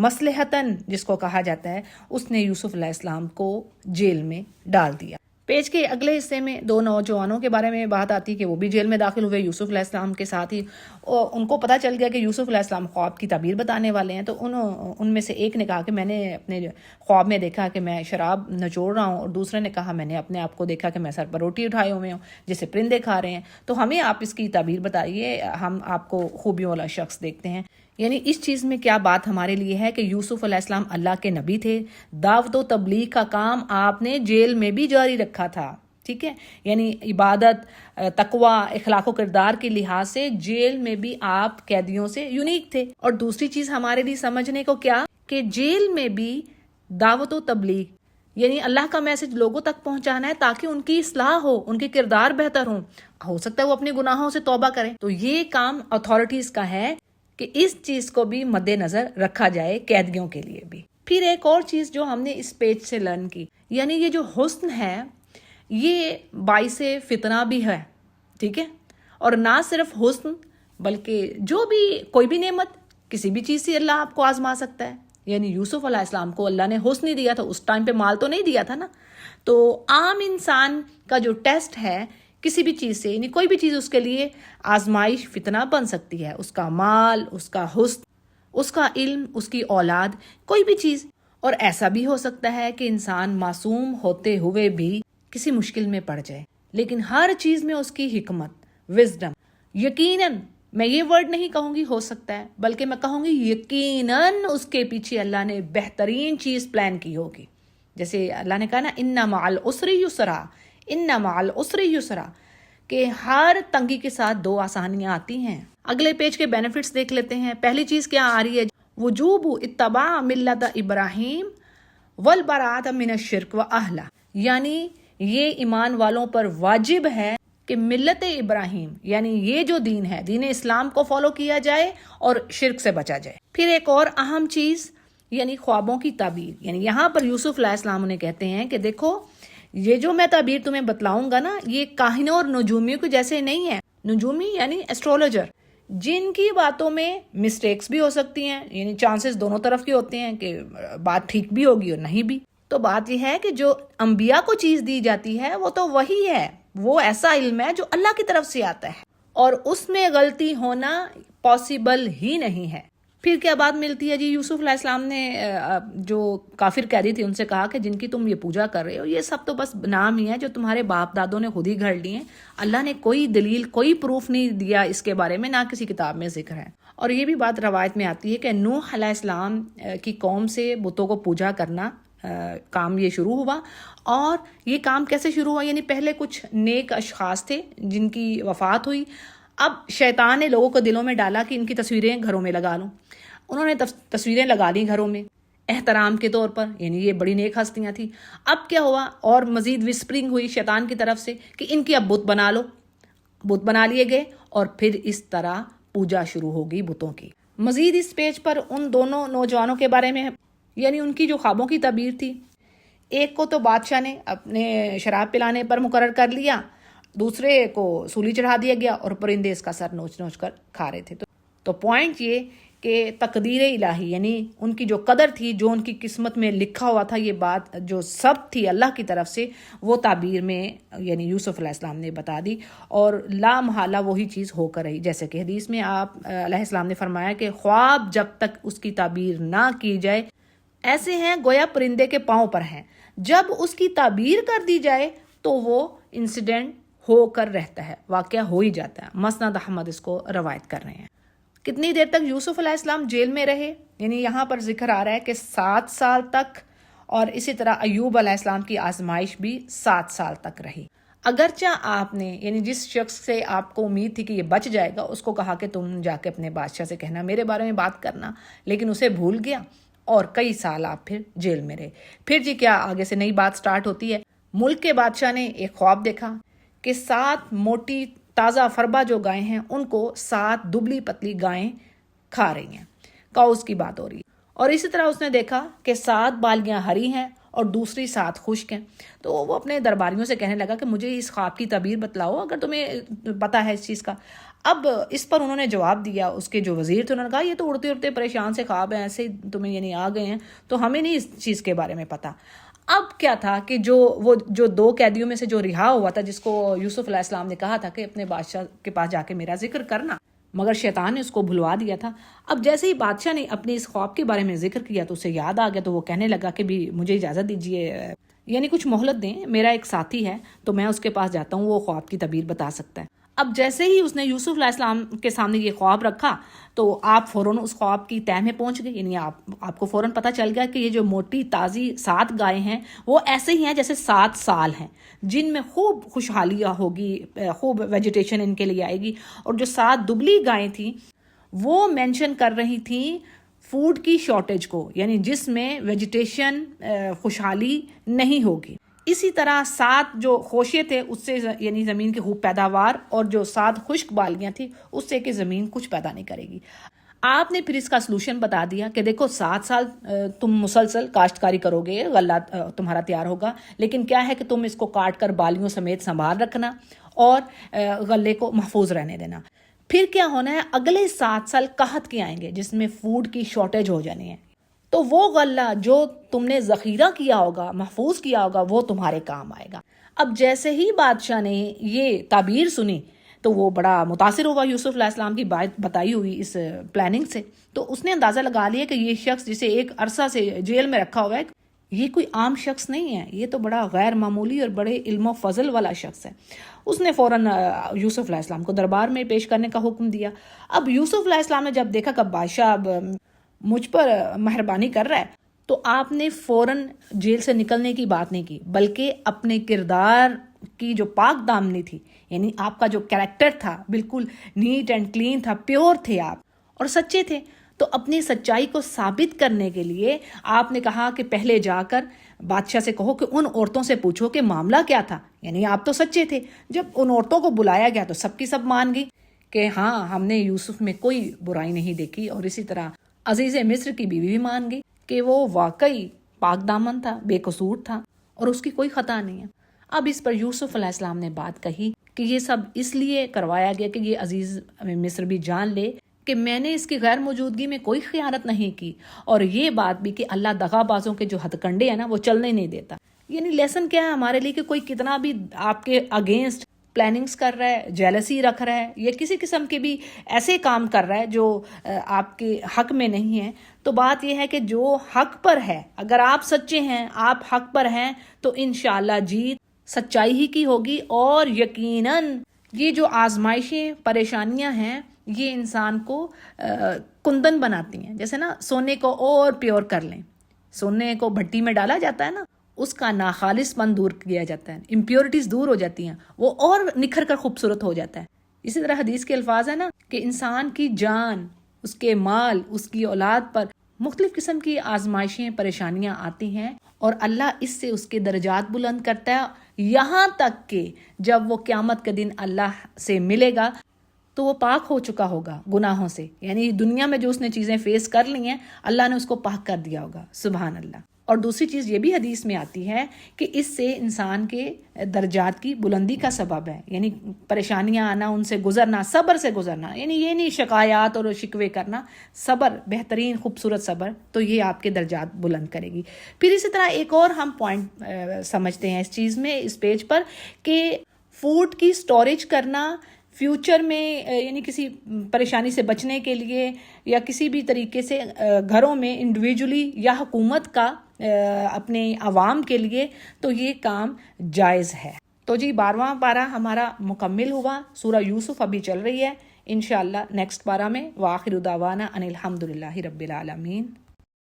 مصلحتاً جس کو کہا جاتا ہے، اس نے یوسف علیہ السلام کو جیل میں ڈال دیا. پیج کے اگلے حصے میں 2 نوجوانوں کے بارے میں بات آتی کہ وہ بھی جیل میں داخل ہوئے یوسف علیہ السلام کے ساتھ ہی. ان کو پتہ چل گیا کہ یوسف علیہ السلام خواب کی تعبیر بتانے والے ہیں. تو ان میں سے ایک نے کہا کہ میں نے اپنے خواب میں دیکھا کہ میں شراب نچوڑ رہا ہوں، اور دوسرے نے کہا میں نے اپنے آپ کو دیکھا کہ میں سر پر روٹی اٹھائے ہوئے ہوں جسے پرندے کھا رہے ہیں. تو ہمیں آپ اس کی تعبیر بتائیے، ہم آپ کو خوبیوں والا شخص دیکھتے ہیں. یعنی اس چیز میں کیا بات ہمارے لیے ہے کہ یوسف علیہ السلام اللہ کے نبی تھے. دعوت و تبلیغ کا کام آپ نے جیل میں بھی جاری رکھا تھا، ٹھیک ہے. یعنی عبادت، تقوی، اخلاق و کردار کے لحاظ سے جیل میں بھی آپ قیدیوں سے یونیک تھے. اور دوسری چیز ہمارے لیے سمجھنے کو کیا کہ جیل میں بھی دعوت و تبلیغ، یعنی اللہ کا میسج لوگوں تک پہنچانا ہے تاکہ ان کی اصلاح ہو، ان کے کردار بہتر ہوں. ہو سکتا ہے وہ اپنے گناہوں سے توبہ کریں. تو یہ کام اتھارٹیز کا ہے کہ اس چیز کو بھی مد نظر رکھا جائے قیدیوں کے لیے بھی. پھر ایک اور چیز جو ہم نے اس پیج سے لرن کی، یعنی یہ جو حسن ہے یہ باعث فتنہ بھی ہے، ٹھیک ہے. اور نہ صرف حسن بلکہ جو بھی کوئی بھی نعمت، کسی بھی چیز سے اللہ آپ کو آزما سکتا ہے. یعنی یوسف علیہ السلام کو اللہ نے حسن ہی دیا تھا، اس ٹائم پہ مال تو نہیں دیا تھا نا. تو عام انسان کا جو ٹیسٹ ہے کسی بھی چیز سے، یعنی کوئی بھی چیز اس کے لیے آزمائش، فتنہ بن سکتی ہے. اس کا مال، اس کا حسن، اس کا علم، اس کی اولاد، کوئی بھی چیز. اور ایسا بھی ہو سکتا ہے کہ انسان معصوم ہوتے ہوئے بھی کسی مشکل میں پڑ جائے، لیکن ہر چیز میں اس کی حکمت، وزڈم. یقیناً میں یہ ورڈ نہیں کہوں گی ہو سکتا ہے، بلکہ میں کہوں گی یقیناً اس کے پیچھے اللہ نے بہترین چیز پلان کی ہوگی. جیسے اللہ نے کہا نا، ان مع العسر یسرا، ان مع العسر یسرا، کہ ہر تنگی کے ساتھ 2 آسانیاں آتی ہیں. اگلے پیج کے بینیفٹس دیکھ لیتے ہیں. پہلی چیز کیا آ رہی ہے؟ وجوب اتباع ملت ابراہیم والبراءۃ من الشرک واہلہ. یعنی یہ ایمان والوں پر واجب ہے کہ ملت ابراہیم، یعنی یہ جو دین ہے، دین اسلام کو فالو کیا جائے اور شرک سے بچا جائے. پھر ایک اور اہم چیز، یعنی خوابوں کی تعبیر. یعنی یہاں پر یوسف علیہ السلام انہیں کہتے ہیں کہ دیکھو یہ جو میں تعبیر تمہیں بتلاؤں گا نا، یہ کاہنوں اور نجومیوں کے جیسے نہیں ہے. نجومی یعنی ایسٹرولوجر، جن کی باتوں میں مسٹیکس بھی ہو سکتی ہیں، یعنی چانسز دونوں طرف کے ہوتے ہیں کہ بات ٹھیک بھی ہوگی اور نہیں بھی. تو بات یہ ہے کہ جو انبیاء کو چیز دی جاتی ہے وہ تو وہی ہے، وہ ایسا علم ہے جو اللہ کی طرف سے آتا ہے، اور اس میں غلطی ہونا پاسبل ہی نہیں ہے. پھر کیا بات ملتی ہے جی؟ یوسف علیہ السلام نے جو کافر قیدی تھے ان سے کہا کہ جن کی تم یہ پوجا کر رہے ہو، یہ سب تو بس نام ہی ہے جو تمہارے باپ دادوں نے خود ہی گھڑ لیے ہیں. اللہ نے کوئی دلیل، کوئی پروف نہیں دیا اس کے بارے میں، نہ کسی کتاب میں ذکر ہے. اور یہ بھی بات روایت میں آتی ہے کہ نوح علیہ السلام کی قوم سے بتوں کو پوجا کرنا کام یہ شروع ہوا. اور یہ کام کیسے شروع ہوا؟ یعنی پہلے کچھ نیک اشخاص تھے جن کی وفات ہوئی. اب شیطان نے لوگوں کو دلوں میں ڈالا کہ ان کی تصویریں گھروں میں لگا لوں. انہوں نے تصویریں لگا لی گھروں میں. احترام کے طور پر، یعنی یہ بڑی نیک ہستیاں تھیں. اب کیا ہوا اور مزید وسپرنگ ہوئی شیطان کی طرف سے کہ ان کی اب بت بنا لو. بت بنا لیے گئے اور پھر اس طرح پوجا شروع ہو گئی بتوں کی. مزید اس پیج پر ان دونوں نوجوانوں کے بارے میں، یعنی ان کی جو خوابوں کی تعبیر تھی، ایک کو تو بادشاہ نے اپنے شراب پلانے پر مقرر کر لیا، دوسرے کو سولی چڑھا دیا گیا اور پرندے اس کا سر نوچ نوچ کر کھا رہے تھے. تو پوائنٹ یہ کہ تقدیر الہی، یعنی ان کی جو قدر تھی، جو ان کی قسمت میں لکھا ہوا تھا، یہ بات جو سب تھی اللہ کی طرف سے، وہ تعبیر میں یعنی یوسف علیہ السلام نے بتا دی اور لا محالہ وہی چیز ہو کر رہی. جیسے کہ حدیث میں آپ علیہ السلام نے فرمایا کہ خواب جب تک اس کی تعبیر نہ کی جائے ایسے ہیں گویا پرندے کے پاؤں پر ہیں، جب اس کی تعبیر کر دی جائے تو وہ انسیڈنٹ ہو کر رہتا ہے، واقعہ ہو ہی جاتا ہے. مسند احمد اس کو روایت کر رہے ہیں. کتنی دیر تک یوسف علیہ السلام جیل میں رہے؟ یعنی یہاں پر ذکر آ رہا ہے کہ 7 سال تک، اور اسی طرح ایوب علیہ السلام کی آزمائش بھی 7 سال تک رہی. اگرچہ آپ نے یعنی جس شخص سے آپ کو امید تھی کہ یہ بچ جائے گا، اس کو کہا کہ تم جا کے اپنے بادشاہ سے کہنا، میرے بارے میں بات کرنا، لیکن اسے بھول گیا اور کئی سال آپ پھر جیل میں رہے. پھر جی کیا آگے سے نئی بات سٹارٹ ہوتی ہے. ملک کے بادشاہ نے ایک خواب دیکھا کہ 7 موٹی تازہ فربا جو گائیں ہیں ان کو 7 دبلی پتلی گائیں کھا رہی ہیں. کاؤز کی بات ہو رہی ہے. اور اسی طرح اس نے دیکھا کہ 7 بالیاں ہری ہیں اور دوسری 7 خشک ہیں. تو وہ اپنے درباریوں سے کہنے لگا کہ مجھے اس خواب کی تعبیر بتلاؤ اگر تمہیں پتہ ہے اس چیز کا. اب اس پر انہوں نے جواب دیا، اس کے جو وزیر تھے انہوں نے کہا یہ تو اڑتے اڑتے پریشان سے خواب ہیں، ایسے تمہیں یعنی آ گئے ہیں، تو ہمیں نہیں اس چیز کے بارے میں پتہ. اب کیا تھا کہ وہ جو 2 قیدیوں میں سے جو رہا ہوا تھا، جس کو یوسف علیہ السلام نے کہا تھا کہ اپنے بادشاہ کے پاس جا کے میرا ذکر کرنا، مگر شیطان نے اس کو بھلوا دیا تھا. اب جیسے ہی بادشاہ نے اپنے اس خواب کے بارے میں ذکر کیا تو اسے یاد آ گیا، تو وہ کہنے لگا کہ بھی مجھے اجازت دیجیے، یعنی کچھ مہلت دیں، میرا ایک ساتھی ہے تو میں اس کے پاس جاتا ہوں، وہ خواب کی تعبیر بتا سکتا ہے. اب جیسے ہی اس نے یوسف علیہ السلام کے سامنے یہ خواب رکھا تو آپ فوراً اس خواب کی تہ میں پہنچ گئے. یعنی آپ کو فوراً پتہ چل گیا کہ یہ جو موٹی تازی 7 گائیں ہیں وہ ایسے ہی ہیں جیسے 7 سال ہیں، جن میں خوب خوشحالیاں ہوگی، خوب ویجیٹیشن ان کے لیے آئے گی. اور جو 7 دبلی گائیں تھیں وہ مینشن کر رہی تھیں فوڈ کی شارٹیج کو، یعنی جس میں ویجیٹیشن خوشحالی نہیں ہوگی. اسی طرح 7 جو خوشے تھے اس سے یعنی زمین کی خوب پیداوار، اور جو 7 خشک بالیاں تھیں اس سے کہ زمین کچھ پیدا نہیں کرے گی. آپ نے پھر اس کا سلوشن بتا دیا کہ دیکھو 7 سال تم مسلسل کاشتکاری کرو گے، غلہ تمہارا تیار ہوگا، لیکن کیا ہے کہ تم اس کو کاٹ کر بالیوں سمیت سنبھال رکھنا اور غلے کو محفوظ رہنے دینا. پھر کیا ہونا ہے، اگلے 7 سال قحط کے آئیں گے جس میں فوڈ کی شارٹیج ہو جانی ہے. تو وہ غلہ جو تم نے ذخیرہ کیا ہوگا، محفوظ کیا ہوگا، وہ تمہارے کام آئے گا. اب جیسے ہی بادشاہ نے یہ تعبیر سنی تو وہ بڑا متاثر ہوا یوسف علیہ السلام کی بات بتائی ہوئی اس پلاننگ سے. تو اس نے اندازہ لگا لیا کہ یہ شخص جسے ایک عرصہ سے جیل میں رکھا ہوا ہے، یہ کوئی عام شخص نہیں ہے، یہ تو بڑا غیر معمولی اور بڑے علم و فضل والا شخص ہے. اس نے فوراً یوسف علیہ السلام کو دربار میں پیش کرنے کا حکم دیا. اب یوسف علیہ السلام نے جب دیکھا کہ بادشاہ اب مجھ پر مہربانی کر رہا ہے تو آپ نے فوراً جیل سے نکلنے کی بات نہیں کی، بلکہ اپنے کردار کی جو پاک دامنی تھی، یعنی آپ کا جو کریکٹر تھا بالکل نیٹ اینڈ کلین تھا، پیور تھے آپ اور سچے تھے. تو اپنی سچائی کو ثابت کرنے کے لیے آپ نے کہا کہ پہلے جا کر بادشاہ سے کہو کہ ان عورتوں سے پوچھو کہ معاملہ کیا تھا. یعنی آپ تو سچے تھے. جب ان عورتوں کو بلایا گیا تو سب کی سب مان گئی کہ ہاں ہم نے یوسف میں کوئی برائی نہیں دیکھی، اور اسی طرح عزیز مصر کی بیوی بھی مان گئی کہ وہ واقعی پاک دامن تھا، بے قصور تھا اور اس کی کوئی خطا نہیں ہے. اب اس پر یوسف علیہ السلام نے بات کہی کہ یہ سب اس لیے کروایا گیا کہ یہ عزیز مصر بھی جان لے کہ میں نے اس کی غیر موجودگی میں کوئی خیانت نہیں کی، اور یہ بات بھی کہ اللہ دغا بازوں کے جو ہتھ کنڈے ہیں نا وہ چلنے نہیں دیتا. یعنی لیسن کیا ہے ہمارے لیے کہ کوئی کتنا بھی آپ کے اگینسٹ پلاننگز کر رہا ہے، جیلسی رکھ رہا ہے، یا کسی قسم کے بھی ایسے کام کر رہا ہے جو آپ کے حق میں نہیں ہے، تو بات یہ ہے کہ جو حق پر ہے، اگر آپ سچے ہیں، آپ حق پر ہیں، تو انشاءاللہ جیت سچائی ہی کی ہوگی. اور یقیناً یہ جو آزمائشیں پریشانیاں ہیں یہ انسان کو کندن بناتی ہیں. جیسے نا سونے کو اور پیور کر لیں، سونے کو بھٹی میں ڈالا جاتا ہے نا، اس کا ناخالص پن دور کیا جاتا ہے، امپیورٹیز دور ہو جاتی ہیں، وہ اور نکھر کر خوبصورت ہو جاتا ہے. اسی طرح حدیث کے الفاظ ہے نا کہ انسان کی جان، اس کے مال، اس کی اولاد پر مختلف قسم کی آزمائشیں پریشانیاں آتی ہیں اور اللہ اس سے اس کے درجات بلند کرتا ہے، یہاں تک کہ جب وہ قیامت کے دن اللہ سے ملے گا تو وہ پاک ہو چکا ہوگا گناہوں سے، یعنی دنیا میں جو اس نے چیزیں فیس کر لی ہیں اللہ نے اس کو پاک کر دیا ہوگا، سبحان اللہ۔ اور دوسری چیز یہ بھی حدیث میں آتی ہے کہ اس سے انسان کے درجات کی بلندی کا سبب ہے، یعنی پریشانیاں آنا، ان سے گزرنا، صبر سے گزرنا، یعنی یہ نہیں شکایات اور شکوے کرنا، صبر، بہترین خوبصورت صبر، تو یہ آپ کے درجات بلند کرے گی۔ پھر اسی طرح ایک اور ہم پوائنٹ سمجھتے ہیں اس چیز میں، اس پیج پر، کہ فوڈ کی سٹوریج کرنا فیوچر میں یعنی کسی پریشانی سے بچنے کے لیے یا کسی بھی طریقے سے گھروں میں انڈیویجولی یا حکومت کا اپنے عوام کے لیے، تو یہ کام جائز ہے۔ تو جی 12واں پارہ ہمارا مکمل ہوا، سورہ یوسف ابھی چل رہی ہے، انشاءاللہ نیکسٹ پارہ میں وآخر دعوانا ان الحمدللہ رب العالمین۔